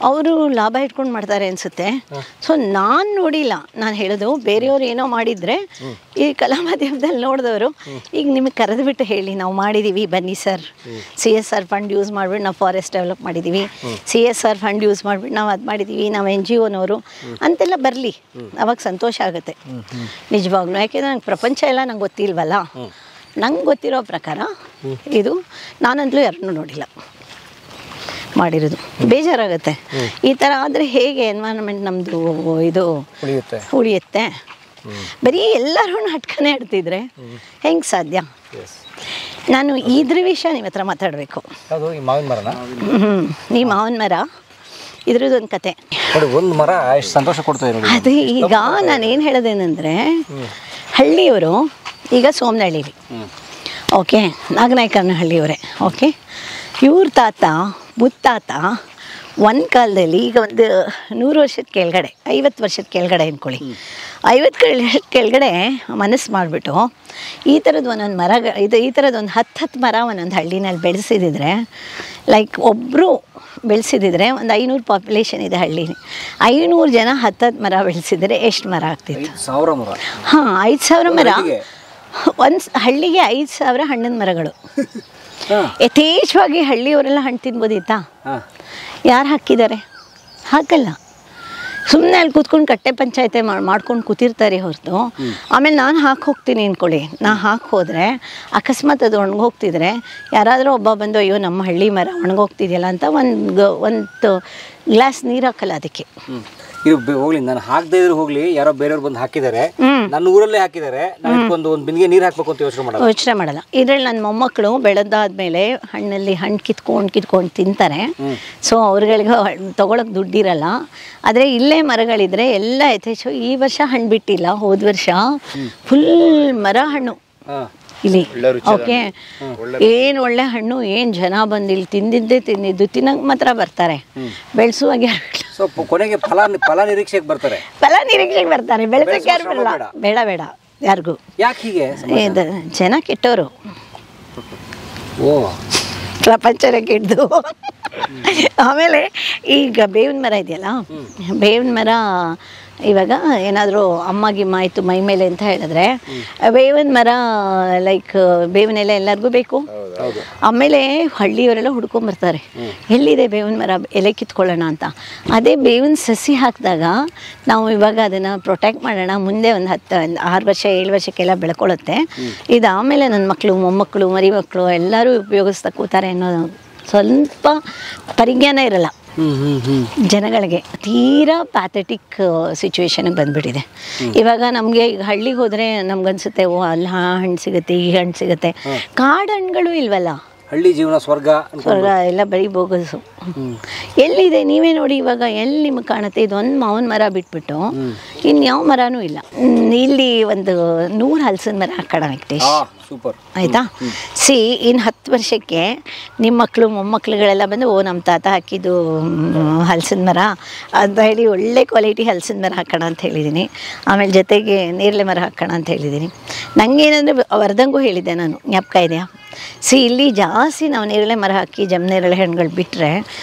[SPEAKER 1] ಅವರು ಲಾಭ ಇಟ್ಕೊಂಡು ಮಾಡ್ತಾರೆ ಅನ್ಸುತ್ತೆ. ಸೊ ನಾನು ನೋಡಿಲ್ಲ, ನಾನು ಹೇಳೋದು ಬೇರೆಯವ್ರು ಏನೋ ಮಾಡಿದರೆ ಈ ಕಲಾ ಮಾಧ್ಯಮದಲ್ಲಿ ನೋಡಿದವರು ಈಗ ನಿಮಗೆ ಕರೆದು ಬಿಟ್ಟು ಹೇಳಿ ನಾವು ಮಾಡಿದ್ದೀವಿ ಬನ್ನಿ ಸರ್, CSR ಫಂಡ್ ಯೂಸ್ ಮಾಡಿಬಿಟ್ಟು ನಾವು ಫಾರೆಸ್ಟ್ ಡೆವಲಪ್ ಮಾಡಿದ್ದೀವಿ, CSR ಫಂಡ್ ಯೂಸ್ ಮಾಡಿಬಿಟ್ಟು ನಾವು ಅದು ಮಾಡಿದ್ದೀವಿ, ನಾವು NGOನವರು ಅಂತೆಲ್ಲ ಬರಲಿ, ಅವಾಗ ಸಂತೋಷ ಆಗುತ್ತೆ ನಿಜವಾಗ್ಲೂ. ಯಾಕೆಂದರೆ ನಂಗೆ ಪ್ರಪಂಚ ಎಲ್ಲ ನಂಗೆ ಗೊತ್ತಿಲ್ವಲ್ಲ. ನಂಗೆ ಗೊತ್ತಿರೋ ಪ್ರಕಾರ ಇದು ನಾನಂತಲೂ ಯಾರನ್ನೂ ನೋಡಿಲ್ಲ ಮಾಡಿರೋದು. ಬೇಜಾರಾಗುತ್ತೆ. ಈ ಥರ ಆದರೆ ಹೇಗೆ ಎನ್ವೈರನ್ಮೆಂಟ್ ನಮ್ಮದು ಇದು ಉಳಿಯುತ್ತೆ? ಬರೀ ಎಲ್ಲರೂ ಹಟ್ಕನೇ ಇಡ್ತಿದ್ರೆ ಹೆಂಗೆ ಸಾಧ್ಯ? ನಾನು ಇದ್ರ ವಿಷಯ ನಿಮ್ಮ ಹತ್ರ ಮಾತಾಡಬೇಕು. ಈ ಮಾವಿನ ಮರ ಇದ್ರದ್ದೊಂದು ಕತೆ.
[SPEAKER 2] ಒಂದು ಮರ ಎಷ್ಟು ಸಂತೋಷ ಕೊಡ್ತದೆ ನೋಡಿ.
[SPEAKER 1] ಅದು ಈಗ ನಾನೇನು ಹೇಳೋದೇನೆಂದರೆ, ಹಳ್ಳಿಯವರು ಈಗ ಸೋಮನಹಳ್ಳಿಲಿ, ಓಕೆ, ನಾಗನಾಯಕನ ಹಳ್ಳಿಯವರೇ, ಓಕೆ, ಇವ್ರ ತಾತ ಮುತ್ತಾತ ಒಂದು ಕಾಲದಲ್ಲಿ, ಈಗ ಒಂದು 100 ವರ್ಷದ ಕೆಳಗಡೆ, 50 ವರ್ಷದ ಕೆಳಗಡೆ ಅಂದ್ಕೊಳ್ಳಿ, 50 ವರ್ಷದ ಕೆಳಗಡೆ ಮನಸ್ಸು ಮಾಡಿಬಿಟ್ಟು ಈ ಥರದ್ದು ಒಂದೊಂದು ಮರ, ಈ ಥರದ್ದು ಒಂದು 10 ಮರ ಒಂದೊಂದು ಹಳ್ಳಿನಲ್ಲಿ ಬೆಳೆಸಿದಿದ್ರೆ, ಲೈಕ್ ಒಬ್ಬರು ಬೆಳೆಸಿದಿದ್ರೆ, ಒಂದು 500 ಪಾಪ್ಯುಲೇಷನ್ ಇದೆ ಹಳ್ಳಿ, 500 ಜನ 10 ಮರ ಬೆಳೆಸಿದರೆ ಎಷ್ಟು ಮರ ಆಗ್ತಿತ್ತು?
[SPEAKER 2] 5,000 ಮರ.
[SPEAKER 1] ಹಾಂ, 5,000 ಮರ. ಒಂದು ಹಳ್ಳಿಗೆ 5,000 ಹಣ್ಣಿನ ಮರಗಳು. ಯಥೇಚ್ಛವಾಗಿ ಹಳ್ಳಿಯವರೆಲ್ಲ ಹಣ್ಣು ತಿನ್ಬೋದಿತ್ತಾ? ಯಾರು ಹಾಕಿದ್ದಾರೆ? ಹಾಕಲ್ಲ. ಸುಮ್ಮನೆ ಅಲ್ಲಿ ಕೂತ್ಕೊಂಡು ಕಟ್ಟೆ ಪಂಚಾಯತೆ ಮಾಡ್ಕೊಂಡು ಕೂತಿರ್ತಾರೆ ಹೊರತು. ಆಮೇಲೆ ನಾನು ಹಾಕಿ ಹೋಗ್ತೀನಿ ಅಂದ್ಕೊಳ್ಳಿ, ನಾ ಹಾಕಿ ಹೋದರೆ ಅಕಸ್ಮಾತ್ ಅದು ಒಣಗೋಗ್ತಿದ್ರೆ ಯಾರಾದರೂ ಒಬ್ಬ ಬಂದು ಅಯ್ಯೋ ನಮ್ಮ ಹಳ್ಳಿ ಮರ ಒಣಗೋಗ್ತಿದೆಯಲ್ಲ ಅಂತ ಒಂದು ಗ್ಲಾಸ್ ನೀರು ಹಾಕಲ್ಲ ಅದಕ್ಕೆ.
[SPEAKER 2] ಇದು ಹೋಗ್ಲಿ, ನಾನು ಹಾಕದೇ ಇದ್ರು ಹೋಗ್ಲಿ, ಯಾರೋ ಬೇರೆಯವ್ರು ಬಂದು ಹಾಕಿದ್ದಾರೆ, ನನ್ನ ಊರಲ್ಲೇ ಹಾಕಿದ್ದಾರೆ, ಒಂದು ಬಿಂದಿಗೆ ನೀರು ಹಾಕ್ಬೇಕು ಅಂತ ಯೋಚನೆ ಮಾಡಲ್ಲ. ಇದ್ರಲ್ಲಿ ನನ್ನ ಮೊಮ್ಮಕ್ಕಳು ಬೆಳೆದಾದ್ಮೇಲೆ ಹಣ್ಣು ಕಿತ್ಕೊಂಡು ತಿಂತಾರೆ. ಸೊ ಅವ್ರಗಳಿಗೆ ತಗೊಳಕ್ ದುಡ್ಡಿರಲ್ಲ. ಆದರೆ ಇಲ್ಲೇ ಮರಗಳಿದ್ರೆ ಎಲ್ಲ ಯಥೇಚ್ಛ. ಈ ವರ್ಷ ಹಣ್ಣು ಬಿಟ್ಟಿಲ್ಲ, ಹೋದ ವರ್ಷ ಫುಲ್ ಮರ ಹಣ್ಣು ಇಲ್ಲಿ. ಓಕೆ, ಏನು ಒಳ್ಳೆ ಹಣ್ಣು, ಏನು ಜನ ಬಂದು ಇಲ್ಲಿ ತಿಂದಿದ್ದು ತಿನ್ನಂಗೆ ಮಾತ್ರ ಬರ್ತಾರೆ, ಬೆಳೆಸುವಾಗ ಕೊನೆಗೆ ಫಲ ನಿರೀಕ್ಷೆಗೆ ಬರ್ತಾರೆ.
[SPEAKER 1] ಬೆಳೆಸಕ್ಕೆ ಯಾರು ಬರಲ್ಲ, ಬೇಡ ಯಾರಿಗೂ.
[SPEAKER 2] ಯಾಕೆ ಹೀಗೆ?
[SPEAKER 1] ಜನ ಕೆಟ್ಟವರು,
[SPEAKER 2] ಓ
[SPEAKER 1] ಪ್ರಪಂಚನೇ ಕೆಟ್ಟದು. ಆಮೇಲೆ ಈಗ ಬೇವಿನ ಮರ ಇದೆಯಲ್ಲ, ಬೇವಿನ ಮರ ಇವಾಗ ಏನಾದರೂ ಅಮ್ಮಗಿಮ್ಮ ಆಯಿತು ಮೈ ಮೇಲೆ ಅಂತ ಹೇಳಿದ್ರೆ, ಬೇವಿನ ಮರ ಲೈಕ್ ಬೇವಿನ ಎಲೆ ಎಲ್ಲರಿಗೂ ಬೇಕು. ಆಮೇಲೆ ಹಳ್ಳಿಯವರೆಲ್ಲ ಹುಡ್ಕೊಂಬರ್ತಾರೆ, ಎಲ್ಲಿದೆ ಬೇವಿನ ಮರ, ಎಲೆ ಕಿತ್ಕೊಳ್ಳೋಣ ಅಂತ. ಅದೇ ಬೇವಿನ ಸಸಿ ಹಾಕಿದಾಗ ನಾವು ಇವಾಗ ಅದನ್ನು ಪ್ರೊಟೆಕ್ಟ್ ಮಾಡೋಣ, ಮುಂದೆ ಒಂದು 6 ವರ್ಷ 7 ವರ್ಷಕ್ಕೆಲ್ಲ ಬೆಳ್ಕೊಳ್ಳುತ್ತೆ. ಇದು ಆಮೇಲೆ ನನ್ನ ಮಕ್ಕಳು, ಮೊಮ್ಮಕ್ಕಳು, ಮರಿ ಮಕ್ಕಳು ಎಲ್ಲರೂ ಉಪಯೋಗಿಸ್ತಾ ಕೂತಾರೆ ಅನ್ನೋ ಸ್ವಲ್ಪ ಪರಿಜ್ಞಾನ ಇರಲ್ಲ ಜನಗಳಿಗೆ. ತೀರಾ ಪ್ಯಾಥೆಟಿಕ್ ಸಿಚುವೇಶನ್ಗೆ ಬಂದುಬಿಟ್ಟಿದೆ ಇವಾಗ. ನಮಗೆ ಹಳ್ಳಿಗೆ ಹೋದರೆ ನಮ್ಗನ್ಸುತ್ತೆ, ಓ ಅಲ್ಲಿ ಹಣ್ಣು ಸಿಗುತ್ತೆ, ಈ ಹಣ್ಣು ಸಿಗುತ್ತೆ. ಕಾಡು ಹಣ್ಣುಗಳು ಇಲ್ವಲ್ಲ,
[SPEAKER 2] ಹಳ್ಳಿ ಜೀವನ ಸ್ವರ್ಗ
[SPEAKER 1] ಎಲ್ಲ ಬರೀ ಬೋಗಸು. ಎಲ್ಲಿದೆ ನೀವೇ ನೋಡಿ ಇವಾಗ, ಎಲ್ಲಿ ನಿಮಗೆ ಕಾಣುತ್ತೆ? ಇದೊಂದು ಮಾವಿನ ಮರ ಬಿಟ್ಬಿಟ್ಟು ಇನ್ಯಾವ ಮರನೂ ಇಲ್ಲ. ಇಲ್ಲಿ ಒಂದು 100 ಹಲಸಿನ ಮರ ಹಾಕೋಣ ವೆಂಕಟೇಶ್,
[SPEAKER 2] ಸೂಪರ್
[SPEAKER 1] ಆಯಿತಾ? ಇನ್ನು 10 ವರ್ಷಕ್ಕೆ ನಿಮ್ಮ ಮಕ್ಕಳು ಮೊಮ್ಮಕ್ಕಳುಗಳೆಲ್ಲ ಬಂದು, ಓ ನಮ್ಮ ತಾತ ಹಾಕಿದ್ದು ಹಲಸಿನ ಮರ ಅಂತ ಹೇಳಿ ಒಳ್ಳೆ ಕ್ವಾಲಿಟಿ ಹಲಸಿನ ಮರ ಹಾಕೋಣ ಅಂತ ಹೇಳಿದ್ದೀನಿ. ಆಮೇಲೆ ಜೊತೆಗೆ ನೇರಳೆ ಮರ ಹಾಕೋಣ ಅಂತ ಹೇಳಿದ್ದೀನಿ. ನನಗೇನಂದರೆ ವರ್ಧಂಗೂ ಹೇಳಿದ್ದೆ ನಾನು, ಜ್ಞಾಪಕ ಇದೆಯಾ? ಇಲ್ಲಿ ಜಾಸ್ತಿ ನಾವು ನೇರಳೆ ಮರ ಹಾಕಿ ಜಮ್ನೇರಳೆ ಹಣ್ಣುಗಳು ಬಿಟ್ಟರೆ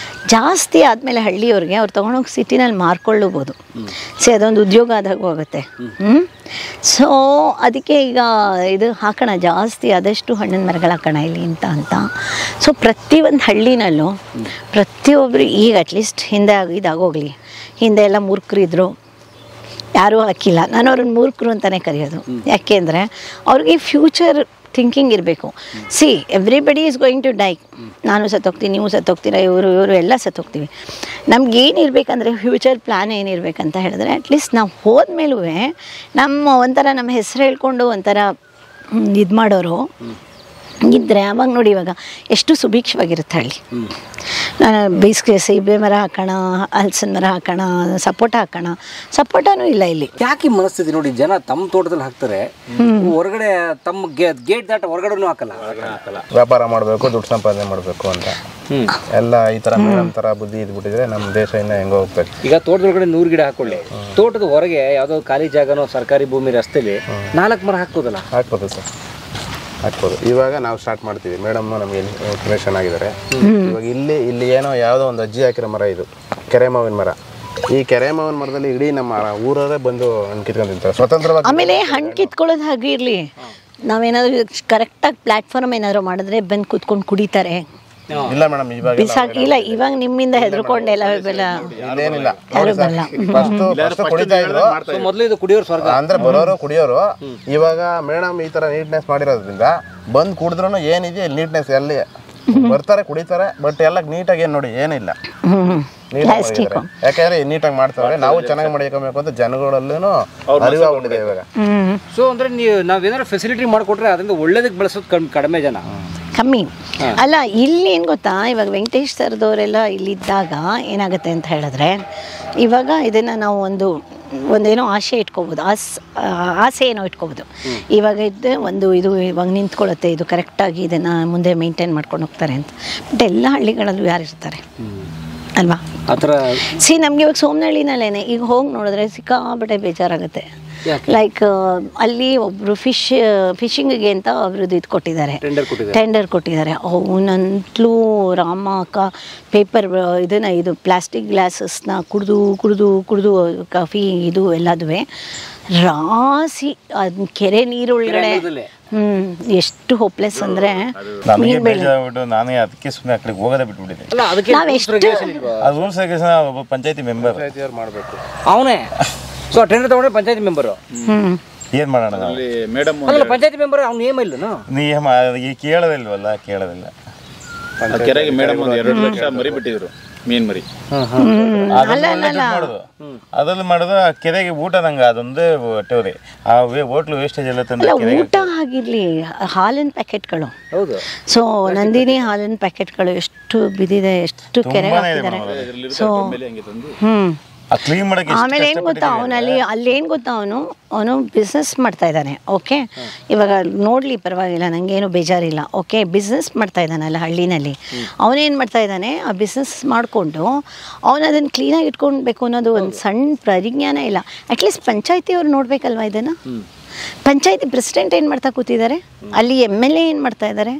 [SPEAKER 1] ಜಾಸ್ತಿ ಆದಮೇಲೆ ಹಳ್ಳಿಯವ್ರಿಗೆ ಅವ್ರು ತೊಗೊಂಡೋಗಿ ಸಿಟಿನಲ್ಲಿ ಮಾರ್ಕೊಳ್ಳಬಹುದು. ಅದೊಂದು ಉದ್ಯೋಗ ಆದಾಗ ಹೋಗುತ್ತೆ. ಸೊ ಅದಕ್ಕೆ ಈಗ ಇದು ಹಾಕೋಣ, ಜಾಸ್ತಿ ಆದಷ್ಟು ಹಣ್ಣಿನ ಮರಗಳು ಹಾಕೋಣ ಇಲ್ಲಿ ಅಂತ. ಸೊ ಪ್ರತಿಯೊಂದು ಹಳ್ಳಿನಲ್ಲೂ ಪ್ರತಿಯೊಬ್ಬರು ಈಗ ಅಟ್ಲೀಸ್ಟ್ ಹಿಂದೆ ಇದಾಗೋಗ್ಲಿ. ಹಿಂದೆ ಎಲ್ಲ ಮೂರ್ಖರಿದ್ರು, ಯಾರೂ ಹಾಕಿಲ್ಲ. ನಾನು ಅವ್ರನ್ನ ಮೂರ್ಖರು ಅಂತಲೇ ಕರೆಯೋದು. ಯಾಕೆ ಅಂದರೆ ಅವ್ರಿಗೆ ಫ್ಯೂಚರ್ ಥಿಂಕಿಂಗ್ ಇರಬೇಕು. Everybody is going to die. ನಾನು ಸತ್ತೋಗ್ತೀನಿ, ನೀವು ಸತ್ತೋಗ್ತೀರ, ಇವರು ಎಲ್ಲ ಸತ್ತೋಗ್ತೀವಿ. ನಮ್ಗೇನಿರ್ಬೇಕಂದ್ರೆ ಫ್ಯೂಚರ್ ಪ್ಲ್ಯಾನ್ ಏನಿರಬೇಕಂತ ಹೇಳಿದ್ರೆ, ಅಟ್ಲೀಸ್ಟ್ ನಾವು ಹೋದ್ಮೇಲೂ ನಮ್ಮ ಹೆಸರು ಹೇಳ್ಕೊಂಡು ಒಂಥರ ಇದು ಮಾಡೋರು ಇದ್ದರೆ ಅವಾಗ ನೋಡಿ ಇವಾಗ ಎಷ್ಟು ಸುಭಿಕ್ಷವಾಗಿರುತ್ತೆ ಹಳ್ಳಿ. ನಾನು ಬೇಸಿಗೆ ಸೀಬೆ ಮರ ಹಾಕೋಣ, ಹಲಸಿನ ಮರ ಹಾಕೋಣ, ಸಪೋಟ ಹಾಕೋಣ. ಸಪೋಟನೂ ಇಲ್ಲ ಇಲ್ಲಿ.
[SPEAKER 2] ಯಾಕೆ ಮನಸ್ಥಿತಿ ನೋಡಿ, ಜನ ತಮ್ಮ ತೋಟದಲ್ಲಿ ಹಾಕ್ತಾರೆ, ಹೊರಗಡೆ ತಮ್ಮ ಗೇಟ್ ದಾಟ ಹೊರಗಡೆನೂ ಹಾಕಲ್ಲ.
[SPEAKER 5] ವ್ಯಾಪಾರ ಮಾಡಬೇಕು, ದುಡ್ಡು ಸಂಪಾದನೆ ಮಾಡಬೇಕು ಅಂತ ಎಲ್ಲ ಈ ಥರ ಮೇಡಮ್ ಥರ ಬುದ್ಧಿ ಇದ್ಬಿಟ್ಟಿದ್ರೆ ನಮ್ಮ ದೇಶ ಇನ್ನೂ ಹೆಂಗೋ ಹೋಗ್ತದೆ.
[SPEAKER 2] ಈಗ ತೋಟದೊಳಗಡೆ 100 ಗಿಡ ಹಾಕೊಳ್ಳಿ, ತೋಟದ ಹೊರಗೆ ಯಾವುದೋ ಖಾಲಿ ಜಾಗನೋ ಸರ್ಕಾರಿ ಭೂಮಿ ರಸ್ತೆಲಿ 4 ಮರ ಹಾಕ್ಬೋದಲ್ಲ?
[SPEAKER 5] ಹಾಕ್ಬೋದು ಸರ್, ಹಾಕ್ಬೋದು. ಇವಾಗ ನಾವು ಸ್ಟಾರ್ಟ್ ಮಾಡ್ತೀವಿ. ಮೇಡಮ್ ನಮಗೆ ಇನ್ಫಾರ್ಮೇಷನ್ ಆಗಿದ್ದಾರೆ. ಇವಾಗ ಇಲ್ಲಿ ಏನೋ ಯಾವುದೋ ಒಂದು ಅಜ್ಜಿ ಹಾಕಿರೋ ಮರ, ಇದು ಕೆರೆ ಮಾವಿನ ಮರ. ಈ ಕೆರೆ ಮಾವಿನ ಮರದಲ್ಲಿ ಇಡೀ ನಮ್ಮ ಊರವರೇ ಬಂದು ಹಣ್ಣು ಕಿತ್ಕೊಂಡು ತಿಂತಾರೆ ಸ್ವತಂತ್ರವಾಗಿ.
[SPEAKER 1] ಆಮೇಲೆ ಹಣ್ಣು ಕಿತ್ಕೊಳ್ಳೋದು ಹಾಗೆ ಇರಲಿ, ನಾವೇನಾದರೂ ಕರೆಕ್ಟಾಗಿ ಪ್ಲ್ಯಾಟ್ಫಾರ್ಮ್ ಏನಾದರೂ ಮಾಡಿದ್ರೆ ಬಂದು ಕೂತ್ಕೊಂಡು ಕುಡಿತಾರೆ.
[SPEAKER 5] ಇಲ್ಲ ಮೇಡಮ್,
[SPEAKER 1] ಇಲ್ಲ ಇವಾಗ ನಿಮ್ಮಿಂದ ಹೆದರ್ಕೊಂಡೆಲ್ಲ
[SPEAKER 5] ಇಲ್ಲೇನಿಲ್ಲ. ಫಸ್ಟ್ ಕುಡಿತಾ ಇದ್ರು,
[SPEAKER 2] ಮೊದಲು ಇದು ಕುಡಿಯೋರು ಸ್ವರ್ಗ
[SPEAKER 5] ಅಂದ್ರೆ ಬರೋರು ಕುಡಿಯೋರು. ಇವಾಗ ಮೇಡಮ್ ಈ ತರ ನೀಟ್ನೆಸ್ ಮಾಡಿರೋದ್ರಿಂದ ಬಂದು ಕುಡಿದ್ರು ಏನಿದೆ ನೀಟ್ನೆಸ್ ಎಲ್ಲಿ ಬರ್ತಾರೆ ಕುಡಿತಾರೆ. ಬಟ್ ಎಲ್ಲ ನೀಟಾಗಿ ಏನು ನೋಡಿ ಏನಿಲ್ಲ, ಯಾಕಂದ್ರೆ ನೀಟಾಗಿ ಮಾಡ್ತಾರೆ. ನಾವು ಚೆನ್ನಾಗಿ ಮಾಡ್ಕೋಬೇಕು ಅಂತ ಜನಗಳಲ್ಲೂ ಅರಿವಾಗ್ಬಿಟ್ಟಿದೆ ಇವಾಗ.
[SPEAKER 2] ಸೊ ಅಂದ್ರೆ ನಾವೇನಾದ್ರು ಫೆಸಿಲಿಟಿ ಮಾಡಿಕೊಟ್ರೆ ಅದರಿಂದ ಒಳ್ಳೇದಕ್ಕೆ ಬಳಸೋದು ಕಡಿಮೆ ಜನ,
[SPEAKER 1] ಕಮ್ಮಿ ಅಲ್ಲ. ಇಲ್ಲಿ ಏನು ಗೊತ್ತಾ, ಇವಾಗ ವೆಂಕಟೇಶ್ ಸರ್ದವರೆಲ್ಲ ಇಲ್ಲಿದ್ದಾಗ ಏನಾಗುತ್ತೆ ಅಂತ ಹೇಳಿದ್ರೆ, ಇವಾಗ ಇದನ್ನು ನಾವು ಒಂದೇನೋ ಆಸೆ ಇಟ್ಕೋಬೋದು, ಆಸೆ ಏನೋ ಇಟ್ಕೋಬೋದು. ಇವಾಗ ಇದು ಇವಾಗ ನಿಂತ್ಕೊಳ್ಳುತ್ತೆ, ಇದು ಕರೆಕ್ಟಾಗಿ ಇದನ್ನು ಮುಂದೆ ಮೇಂಟೈನ್ ಮಾಡ್ಕೊಂಡು ಹೋಗ್ತಾರೆ ಅಂತ. ಬಟ್ ಎಲ್ಲ ಹಳ್ಳಿಗಳಲ್ಲೂ ಯಾರು ಇರ್ತಾರೆ ಅಲ್ವಾ?
[SPEAKER 2] ಆ ಥರ
[SPEAKER 1] ನಮಗೆ ಇವಾಗ ಸೋಮನಹಳ್ಳಿನಲ್ಲೇ ಈಗ ಹೋಗಿ ನೋಡಿದ್ರೆ ಸಿಕ್ಕಾಪಟ್ಟೆ ಬೇಜಾರಾಗುತ್ತೆ. ಲೈಕ್ ಅಲ್ಲಿ ಒಬ್ಬರು ಫಿಶಿಂಗಿಗೆ ಅಂತ ಅವ್ರದ್ದು ಇದು ಕೊಟ್ಟಿದ್ದಾರೆ, ಟೆಂಡರ್ ಕೊಟ್ಟಿದ್ದಾರೆ. ಅವನಂತಲೂ ರಾಮ ಪೇಪರ್ ಇದು ಪ್ಲಾಸ್ಟಿಕ್ ಗ್ಲಾಸಸ್ನ ಕುಡಿದು ಕಾಫಿ ಇದು ಎಲ್ಲದುವೆ ರಾಸಿ ಅದು ಕೆರೆ ನೀರೊಳಗಡೆ. ಎಷ್ಟು ಹೋಪ್ಲೆಸ್ ಅಂದರೆ
[SPEAKER 4] ನಾನೇ ಅದಕ್ಕೆ ಸುಮ್ಮನೆ ಆ ಕಡೆ ಹೋಗೋದೇ ಬಿಟ್ಬಿಟ್ಟಿದ್ದೆ. ಅದು ಪಂಚಾಯತಿ ಮೆಂಬರ್
[SPEAKER 5] ಮಾಡಬೇಕು
[SPEAKER 2] ಅವನೇ. ಸೊ ಟೆಂಡರ್ ತಗೊಂಡ್ರೆ ಪಂಚಾಯತಿ ಮೆಂಬರು
[SPEAKER 4] ಏನ್ ಮಾಡೋಣ?
[SPEAKER 5] ಮೇಡಮ್
[SPEAKER 2] ಪಂಚಾಯತಿ ಮೆಂಬರ್ ಅವ್ನ ನಿಯಮ ಇಲ್ಲ,
[SPEAKER 4] ನಿಯಮ ಕೇಳೋದಿಲ್ವಲ್ಲ, ಕೇಳೋದಿಲ್ಲ.
[SPEAKER 5] ಕೆರೆಗೆ ಮೇಡಮ್ 2 ಲಕ್ಷ ಮರಿ ಬಿಟ್ಟಿದ್ರು.
[SPEAKER 4] ಮೀನ್ ಮರಿ ಅದ್ರಲ್ಲಿ ಮಾಡೋದು ಆ ಕೆರೆಗೆ ಊಟ ನಂಗೆ ಅದೊಂದೇ ಹೊಟ್ಟೆವ್ರಿ ಆ ಹೋಟ್ಲು ವೇಸ್ಟೇಜ್ ಎಲ್ಲ ತಂದು
[SPEAKER 1] ಊಟ ಆಗಿರ್ಲಿ ಹಾಲಿನ ಪ್ಯಾಕೆಟ್ಗಳು.
[SPEAKER 2] ಹೌದು.
[SPEAKER 1] ಸೊ ನಂದಿನಿ ಹಾಲಿನ ಪ್ಯಾಕೆಟ್ಗಳು ಎಷ್ಟು ಬಿದ್ದಿದೆ, ಎಷ್ಟು ಕೆರೆ ಹಾಕಿದ್ದಾರೆ. ಸೊ
[SPEAKER 4] ಕ್ಲೀನ್ ಮಾಡಕ್ಕೆ
[SPEAKER 1] ಆಮೇಲೆ ಏನು ಗೊತ್ತಾ, ಅಲ್ಲೇನು ಗೊತ್ತಾ, ಅವನು ಬಿಸ್ನೆಸ್ ಮಾಡ್ತಾ ಇದ್ದಾನೆ. ಓಕೆ, ಇವಾಗ ನೋಡಲಿ ಪರವಾಗಿಲ್ಲ, ನನಗೇನು ಬೇಜಾರಿಲ್ಲ. ಓಕೆ, ಬಿಸ್ನೆಸ್ ಮಾಡ್ತಾ ಇದ್ದಾನಲ್ಲ ಹಳ್ಳಿನಲ್ಲಿ, ಅವನೇನು ಮಾಡ್ತಾ ಇದ್ದಾನೆ, ಆ ಬಿಸ್ನೆಸ್ ಮಾಡಿಕೊಂಡು ಅವನು ಅದನ್ನು ಕ್ಲೀನಾಗಿ ಇಟ್ಕೊಳ್ಬೇಕು ಅನ್ನೋದು ಒಂದು ಸಣ್ಣ ಪರಿಜ್ಞಾನ ಇಲ್ಲ. ಅಟ್ಲೀಸ್ಟ್ ಪಂಚಾಯತಿಯವ್ರು ನೋಡಬೇಕಲ್ವ ಇದನ್ನು. ಪಂಚಾಯತಿ ಪ್ರೆಸಿಡೆಂಟ್ ಏನು ಮಾಡ್ತಾ ಕೂತಿದ್ದಾರೆ, ಅಲ್ಲಿ MLA ಏನು ಮಾಡ್ತಾ ಇದ್ದಾರೆ,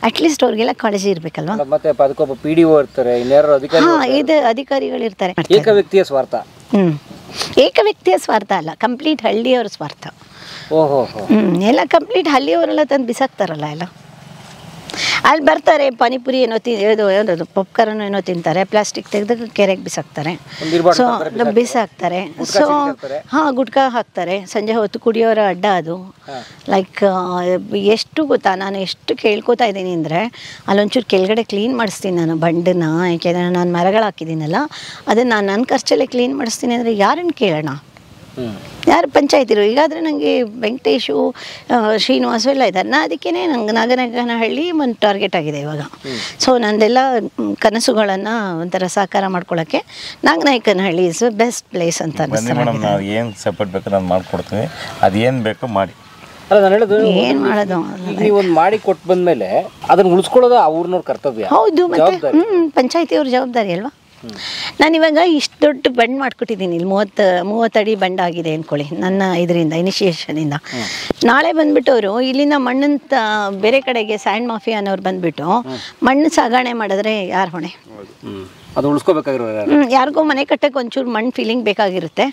[SPEAKER 1] ಅಟ್ಲೀಸ್ಟ್ ಅವ್ರಿಗೆಲ್ಲ ಕಾಳಜಿ ಇರಬೇಕಲ್ವಾ.
[SPEAKER 2] ಮತ್ತೆ ಅದಕ್ಕೊಬ್ಬ PDO ಇರ್ತಾರೆ, ಇನ್ಯಾರು ಅಧಿಕಾರಿ.
[SPEAKER 1] ಇದು ಅಧಿಕಾರಿಗಳಿರ್ತಾರೆ.
[SPEAKER 2] ಏಕ ವ್ಯಕ್ತಿಯ ಸ್ವಾರ್ಥ.
[SPEAKER 1] ಏಕ ವ್ಯಕ್ತಿಯ ಸ್ವಾರ್ಥ ಅಲ್ಲ, ಕಂಪ್ಲೀಟ್ ಹಳ್ಳಿಯವ್ರ ಸ್ವಾರ್ಥ.
[SPEAKER 2] ಓಹೋ.
[SPEAKER 1] ಎಲ್ಲ ಕಂಪ್ಲೀಟ್ ಹಳ್ಳಿಯವರೆಲ್ಲ ತಂದು ಬಿಸಾಕ್ತಾರಲ್ಲ ಎಲ್ಲ. ಅಲ್ಲಿ ಬರ್ತಾರೆ, ಪಾನಿಪುರಿ ಏನೋ ಏನದು ಪಾಪ್ಕಾರ್ನ್ ಏನೋ ತಿಂತಾರೆ, ಪ್ಲಾಸ್ಟಿಕ್ ತೆಗೆದು ಕೆರೆಗೆ ಬಿಸಾಕ್ತಾರೆ. ಸೊ ಬಿಸಾಕ್ತಾರೆ. ಸೊ ಗುಟ್ಕಾ ಹಾಕ್ತಾರೆ. ಸಂಜೆ ಹೊತ್ತು ಕುಡಿಯೋರ ಅಡ್ಡ ಅದು. ಲೈಕ್ ಎಷ್ಟು ಗೊತ್ತಾ, ನಾನು ಎಷ್ಟು ಕೇಳ್ಕೊತಾ ಇದ್ದೀನಿ ಅಂದರೆ, ಅಲ್ಲೊಂಚೂರು ಕೆಳಗಡೆ ಕ್ಲೀನ್ ಮಾಡಿಸ್ತೀನಿ ನಾನು ಬಂಡನ್ನ. ಯಾಕೆಂದರೆ ನಾನು ಮರಗಳು ಹಾಕಿದ್ದೀನಲ್ಲ, ಅದನ್ನು ನಾನು ನನ್ನ ಖರ್ಚಲ್ಲೇ ಕ್ಲೀನ್ ಮಾಡಿಸ್ತೀನಿ ಅಂದರೆ ಯಾರನ್ನು ಕೇಳೋಣ, ಯಾರು ಪಂಚಾಯತಿರು. ಈಗಾದರೆ ನನಗೆ ವೆಂಕಟೇಶು, ಶ್ರೀನಿವಾಸು ಎಲ್ಲ ಇದ್ದಾರೆ. ಅದಕ್ಕೇ ನಂಗೆ ನಾಗನಹಳ್ಳಿ ಒಂದು ಟಾರ್ಗೆಟ್ ಆಗಿದೆ ಇವಾಗ. ಸೊ ನಂದೆಲ್ಲ ಕನಸುಗಳನ್ನು ಒಂಥರ ಸಾಕಾರ ಮಾಡ್ಕೊಳ್ಳೋಕ್ಕೆ ನಾಗನಾಯಕನಹಳ್ಳಿ ಇಸ್ ಬೆಸ್ಟ್ ಪ್ಲೇಸ್ ಅಂತ
[SPEAKER 4] ಮೇಡಮ್. ನಾವು ಏನು ಸಪೋರ್ಟ್ ಬೇಕು ನಾನು ಮಾಡಿಕೊಡ್ತೀವಿ, ಅದೇನು ಬೇಕೋ ಮಾಡಿ.
[SPEAKER 2] ಅಲ್ಲ, ನಾನು ಹೇಳೋದು
[SPEAKER 1] ಏನು ಮಾಡೋದು,
[SPEAKER 2] ನೀವು ಒಂದು ಮಾಡಿ ಕೊಟ್ಟು ಬಂದಮೇಲೆ ಅದನ್ನು ಉಳಿಸ್ಕೊಳ್ಳೋದು ಅವ್ರನ್ನವ್ರ ಕರ್ತವ್ಯ.
[SPEAKER 1] ಹೌದು, ಮತ್ತೆ ಪಂಚಾಯತಿಯವ್ರ ಜವಾಬ್ದಾರಿ ಅಲ್ವಾ. ನಾನಿವಾಗ ಇಷ್ಟು ದೊಡ್ಡ ಬಂಡ್ ಮಾಡ್ಕೊಟ್ಟಿದ್ದೀನಿ, ಇಲ್ಲಿ 30 ಅಡಿ ಬಂಡ್ ಆಗಿದೆ ಅಂದ್ಕೊಳ್ಳಿ ನನ್ನ ಇದರಿಂದ ಇನಿಷಿಯೇಷನಿಂದ. ನಾಳೆ ಬಂದ್ಬಿಟ್ಟು ಅವರು ಇಲ್ಲಿಂದ ಮಣ್ಣಂತ ಬೇರೆ ಕಡೆಗೆ ಸ್ಯಾಂಡ್ ಮಾಫಿಯಾ ಅನ್ನೋರು ಬಂದ್ಬಿಟ್ಟು ಮಣ್ಣು ಸಾಗಣೆ ಮಾಡಿದ್ರೆ ಯಾರು ಹೊಣೆ?
[SPEAKER 2] ಅದು ಉಳಿಸ್ಕೋಬೇಕಾಗಿರೋ
[SPEAKER 1] ಯಾರಿಗೋ ಮನೆ ಕಟ್ಟಕ್ಕೆ ಒಂಚೂರು ಮಣ್ಣು ಫೀಲಿಂಗ್ ಬೇಕಾಗಿರುತ್ತೆ,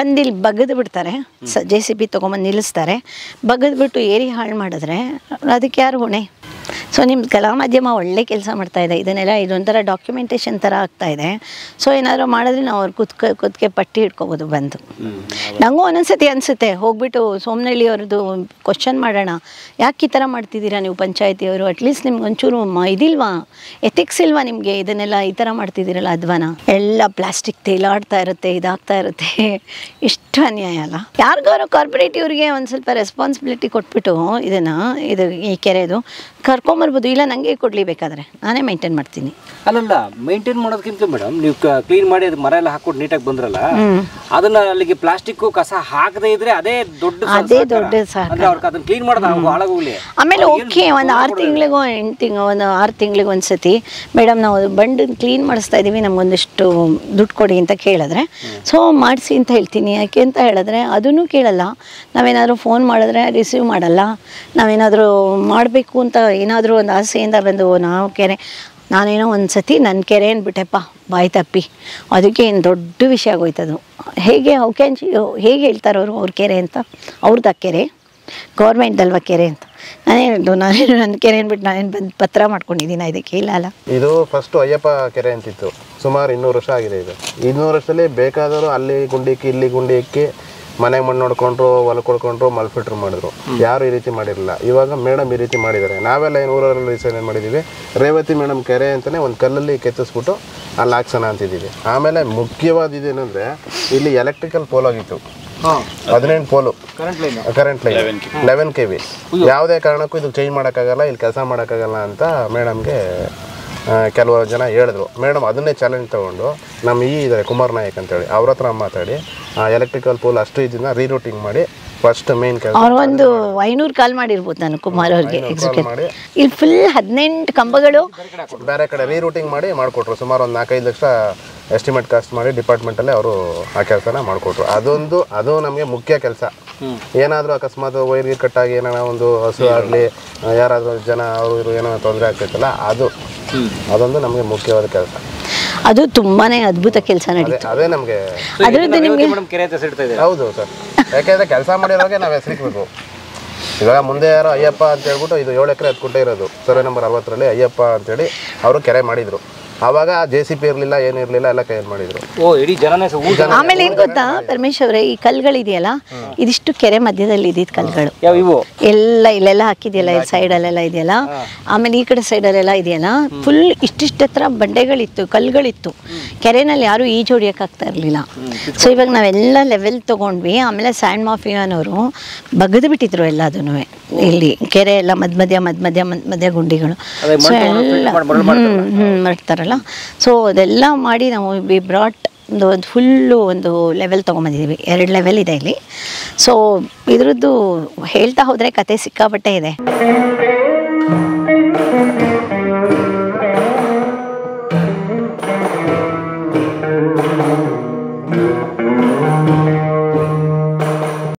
[SPEAKER 1] ಬಂದಿಲ್ಲಿ ಬಗದು ಬಿಡ್ತಾರೆ, JCB ತೊಗೊಂಬಂದು ನಿಲ್ಲಿಸ್ತಾರೆ, ಬಗದ್ಬಿಟ್ಟು ಏರಿ ಹಾಳು ಮಾಡಿದ್ರೆ ಅದಕ್ಕೆ ಯಾರು ಹೊಣೆ? ಸೊ ನಿಮ್ಮ ಕಲಾ ಮಾಧ್ಯಮ ಒಳ್ಳೆ ಕೆಲಸ ಮಾಡ್ತಾ ಇದೆ. ಇದನ್ನೆಲ್ಲ ಇದೊಂಥರ ಡಾಕ್ಯುಮೆಂಟೇಷನ್ ಥರ ಆಗ್ತಾ ಇದೆ. ಸೊ ಏನಾದರೂ ಮಾಡಿದ್ರೆ ನಾವು ಅವ್ರು ಕುತ್ಕೆ ಪಟ್ಟಿ ಇಟ್ಕೋಬೋದು ಬಂದು. ನನಗೂ ಒಂದೊಂದ್ಸತಿ ಅನಿಸುತ್ತೆ, ಹೋಗ್ಬಿಟ್ಟು ಸೋಮನಹಳ್ಳಿ ಅವ್ರದ್ದು ಕ್ವಶನ್ ಮಾಡೋಣ, ಯಾಕೆ ಈ ಥರ ಮಾಡ್ತಿದ್ದೀರಾ ನೀವು ಪಂಚಾಯತಿಯವರು? ಅಟ್ಲೀಸ್ಟ್ ನಿಮ್ಗೆ ಒಂಚೂರು ಇದಿಲ್ವಾ, ಎಥಿಕ್ಸ್ ಇಲ್ವಾ ನಿಮಗೆ? ಇದನ್ನೆಲ್ಲ ಈ ಥರ ಮಾಡ್ತಿದ್ದೀರಲ್ಲ ಅಧ್ವಾನ. ಎಲ್ಲ ಪ್ಲಾಸ್ಟಿಕ್ ತೇಲಾಡ್ತಾ ಇರುತ್ತೆ, ಇದಾಗ್ತಾ ಇರುತ್ತೆ. ಇಷ್ಟು ಅನ್ಯಾಯ ಅಲ್ಲ. ಯಾರಿಗಾರು ಕಾರ್ಪೊರೇಟಿವ್ರಿಗೆ ಒಂದು ಸ್ವಲ್ಪ ರೆಸ್ಪಾನ್ಸಿಬಿಲಿಟಿ ಕೊಟ್ಬಿಟ್ಟು ಇದು ಈ ಕೆರೆದು ಕರ್ಕೊಂಬರ್ಬೋದು. ಇಲ್ಲ ನನಗೆ ಕೊಡಲಿ, ಬೇಕಾದರೆ ನಾನೇ ಮೇಂಟೈನ್ ಮಾಡ್ತೀನಿ.
[SPEAKER 2] ಅಲ್ಲಲ್ಲ, ಮೇಂಟೈನ್ ಮಾಡೋದಕ್ಕಿಂತ ಮೇಡಮ್, ನೀವು ಕ್ಲೀನ್ ಮಾಡಿ ಅದು ಮರ ಎಲ್ಲ ಹಾಕೊಂಡು ನೀಟಾಗಿ ಬಂದ್ರಲ್ಲ, ಅದನ್ನ ಅಲ್ಲಿಗೆ ಪ್ಲಾಸ್ಟಿಕ್ ಕಸ ಹಾಕದೇ ಇದ್ರೆ ಅದೇ ದೊಡ್ಡ ಅದನ್ನ ಕ್ಲೀನ್ ಮಾಡೋದು ಹಾಳಾಗೋಗ್ಲಿ.
[SPEAKER 1] ಆಮೇಲೆ ಓಕೆ, ಒಂದು 6 ತಿಂಗಳಿಗೋ 6 ತಿಂಗಳಿಗೆ ಒಂದ್ಸತಿ ಮೇಡಮ್ ನಾವು ಬಂಡ್ ಕ್ಲೀನ್ ಮಾಡಿಸ್ತಾ ಇದ್ದೀವಿ, ನಮ್ಗೊಂದಿಷ್ಟು ದುಡ್ಡು ಕೊಡಿ ಅಂತ ಕೇಳಿದ್ರೆ, ಸೊ ಮಾಡಿಸಿ ಅಂತ ಹೇಳ್ತೀನಿ. ಯಾಕೆ ಅಂತ ಹೇಳಿದ್ರೆ ಅದನ್ನು ಕೇಳಲ್ಲ. ನಾವೇನಾದರೂ ಫೋನ್ ಮಾಡಿದ್ರೆ ರಿಸೀವ್ ಮಾಡಲ್ಲ. ನಾವೇನಾದರೂ ಮಾಡಬೇಕು ಅಂತ ಏನಾದರೂ ಒಂದು ಆಸೆಯಿಂದ ಬಂದು ನಾನೇನೋ ಒಂದು ಸತಿ ನನ್ನ ಕೆರೆ ಅಂದ್ಬಿಟ್ಟೆಪ್ಪ ಬಾಯಿ ತಪ್ಪಿ, ಅದಕ್ಕೆ ಏನು ದೊಡ್ಡ ವಿಷಯ ಆಗೋಯ್ತದು. ಹೇಗೆ ಹೇಗೆ ಹೇಳ್ತಾರವರು ಅವ್ರ ಕೆರೆ ಅಂತ? ಅವ್ರದ್ದು ಕೆರೆ ಗೌರ್ಮೆಂಟ್ದಲ್ವ ಕೆರೆ ಅಂತ ನಾನೇನು ನನ್ನ ಕೆರೆ ಅಂದ್ಬಿಟ್ಟು ನಾನೇನು ಬಂದು ಪತ್ರ ಮಾಡ್ಕೊಂಡಿದ್ದೀನಿ ಇದಕ್ಕೆ. ಇಲ್ಲ ಅಲ್ಲ,
[SPEAKER 5] ಇದು ಫಸ್ಟು ಅಯ್ಯಪ್ಪ ಕೆರೆ ಅಂತಿತ್ತು. ಸುಮಾರು 200 ವರ್ಷ ಆಗಿದೆ. ಇದು 200 ವರ್ಷದಲ್ಲಿ ಬೇಕಾದವರು ಅಲ್ಲಿ ಗುಂಡಿ ಇಕ್ಕಿ ಇಲ್ಲಿ ಗುಂಡಿ ಇಕ್ಕಿ ಮನೆಗೆ ಮಣ್ಣು ನೋಡ್ಕೊಂಡ್ರು, ಹೊಲ ಕೊಡ್ಕೊಂಡ್ರು, ಮಲ್ ಫಿಲ್ಟ್ರ್ ಮಾಡಿದ್ರು. ಯಾರು ಈ ರೀತಿ ಮಾಡಿರಲಿಲ್ಲ. ಇವಾಗ ಮೇಡಮ್ ಈ ರೀತಿ ಮಾಡಿದ್ದಾರೆ. ನಾವೆಲ್ಲ ಊರಲ್ಲಿ ಏನು ಮಾಡಿದ್ದೀವಿ, ರೇವತಿ ಮೇಡಮ್ ಕೆರೆ ಅಂತಲೇ ಒಂದು ಕಲ್ಲಲ್ಲಿ ಕೆತ್ತಿಸ್ಬಿಟ್ಟು ಅಲ್ಲಿ ಹಾಕ್ಸೋಣ ಅಂತಿದ್ದೀವಿ. ಆಮೇಲೆ ಮುಖ್ಯವಾದ ಇದೇನೆಂದರೆ, ಇಲ್ಲಿ ಎಲೆಕ್ಟ್ರಿಕಲ್ ಪೋಲ್ ಆಗಿತ್ತು, 18 ಪೋಲು ಕರೆಂಟ್ ಲೈನ್ 11 kV. ಯಾವುದೇ ಕಾರಣಕ್ಕೂ ಇದು ಚೇಂಜ್ ಮಾಡೋಕ್ಕಾಗಲ್ಲ, ಇಲ್ಲಿ ಕೆಲಸ ಮಾಡೋಕ್ಕಾಗಲ್ಲ ಅಂತ ಮೇಡಮ್ಗೆ ಕೆಲವು ಜನ ಹೇಳಿದ್ರು. ಮೇಡಮ್ ಅದನ್ನೇ ಚಾಲೆಂಜ್ ತೊಗೊಂಡು ನಮ್ಮ ಇದ್ದಾರೆ ಕುಮಾರ್ ನಾಯಕ್ ಅಂತೇಳಿ, ಅವ್ರ ಹತ್ರ ಮಾತಾಡಿ ಎಲೆಕ್ಟ್ರಿಕಲ್ ಪೋಲ್ ಅಷ್ಟು ಇದನ್ನ ರೀರೂಟಿಂಗ್ ಮಾಡಿ ಫಸ್ಟ್ ಮೇನ್ ಕೆಲಸ.
[SPEAKER 1] ಅವ್ರಿಗೊಂದು 500 ಕಾಲ್ ಮಾಡಿರ್ಬೋದು ನಾನು ಕುಮಾರ್ ಅವ್ರಿಗೆ. ಇಲ್ಲಿ ಫುಲ್ 18 ಕಂಬಗಳು
[SPEAKER 5] ಬೇರೆ ಕಡೆ ರೀರೂಟಿಂಗ್ ಮಾಡಿ ಮಾಡಿಕೊಟ್ರು. ಸುಮಾರು ಒಂದು 4-5 ಲಕ್ಷ ಎಸ್ಟಿಮೇಟ್ ಕಾಸ್ಟ್ ಮಾಡಿ ಡಿಪಾರ್ಟ್ಮೆಂಟಲ್ಲೇ ಅವರು ಆ ಕೆಲಸನ ಮಾಡಿಕೊಟ್ರು. ಅದು ನಮಗೆ ಮುಖ್ಯ ಕೆಲಸ. ಏನಾದರೂ ಅಕಸ್ಮಾತ್ ವೈರ್ಗೆ ಕಟ್ಟಾಗಿ ಏನಾರ ಒಂದು ಹಸು ಆಗಲಿ, ಯಾರಾದರೂ ಜನ ಅವರು ಇವರು ಏನೋ ತೊಂದರೆ ಆಗ್ತೈತಲ್ಲ, ಅದೊಂದು ನಮಗೆ ಮುಖ್ಯವಾದ ಕೆಲಸ.
[SPEAKER 1] ಅದು ತುಂಬಾನೇ ಅದ್ಭುತ ಕೆಲಸ ನಡೀತು.
[SPEAKER 5] ಅದೇ ನಮಗೆ ಹೌದು ಸರ್. ಯಾಕೆಂದರೆ ಕೆಲಸ ಮಾಡಿರೋಗೆ ನಾವು ಹೆಸರಿಕ್ಬೇಕು. ಇವಾಗ ಮುಂದೆ ಯಾರೋ ಅಯ್ಯಪ್ಪ ಅಂತ ಹೇಳ್ಬಿಟ್ಟು ಇದು 7 ಎಕರೆ 10 ಗುಂಟೆ ಇರೋದು ಸರ್ವೆ ನಂಬರ್ 60ರಲ್ಲಿ ಅಯ್ಯಪ್ಪ ಅಂತೇಳಿ ಅವರು ಕೆರೆ ಮಾಡಿದರು. ಆವಾಗ JCP ಇರಲಿಲ್ಲ, ಏನಿರಲಿಲ್ಲ, ಎಲ್ಲ ಕೈಯಲ್ಲಿ ಮಾಡಿದ್ರು.
[SPEAKER 2] ಓ ಇಡೀ ಜನನೇ
[SPEAKER 1] ಆಮೇಲೆ ಏನ್ ಗೊತ್ತಾ ಪರಮೇಶ್ ಅವರೇ, ಈ ಕಲ್ಗಳಿದೆಯಲ್ಲ ಇದಿಷ್ಟು ಕೆರೆ ಮಧ್ಯದಲ್ಲಿ ಇದ್ದಿದ್ ಕಲ್ಗಳು
[SPEAKER 2] ಯಾವ ಇವು
[SPEAKER 1] ಎಲ್ಲ ಇಲ್ಲೆಲ್ಲ ಹಾಕಿದೆಯಲ್ಲ, ಇಲ್ಲಿ ಸೈಡಲ್ಲೆಲ್ಲ ಇದೆಯಲ್ಲ, ಆಮೇಲೆ ಈ ಕಡೆ ಸೈಡಲ್ಲೆಲ್ಲ ಇದೆಯಲ್ಲ, ಫುಲ್ ಇಷ್ಟಿಷ್ಟ ಹತ್ರ ಬಂಡೆಗಳಿತ್ತು, ಕಲ್ಗಳಿತ್ತು. ಕೆರೆನಲ್ಲಿ ಯಾರು ಈಜು ಹೊಡಿಯೋಕ್ಕಾಗ್ತಾ ಇರಲಿಲ್ಲ. ಸೊ ಇವಾಗ ನಾವೆಲ್ಲ ಲೆವೆಲ್ ತೊಗೊಂಡ್ವಿ. ಆಮೇಲೆ ಸ್ಯಾಂಡ್ ಮಾಫಿಯಾನವರು ಬಗದು ಬಿಟ್ಟಿದ್ರು ಎಲ್ಲದನ್ನು. ಇಲ್ಲಿ ಕೆರೆ ಎಲ್ಲ ಮಧ್ಯ ಗುಂಡಿಗಳು ಸೊ ಎಲ್ಲ ಮಾಡ್ತಾರಲ್ಲ. ಸೊ ಅದೆಲ್ಲ ಮಾಡಿ ನಾವು ವಿ ಬ್ರಾಟ್ ಒಂದು ಫುಲ್ಲು ಒಂದು ಲೆವೆಲ್ ತೊಗೊಂಬಂದಿದ್ದೀವಿ. 2 ಲೆವೆಲ್ ಇದೆ ಇಲ್ಲಿ. ಸೊ ಇದ್ರದ್ದು ಹೇಳ್ತಾ ಹೋದರೆ ಕತೆ ಸಿಕ್ಕಾಪಟ್ಟೆ ಇದೆ.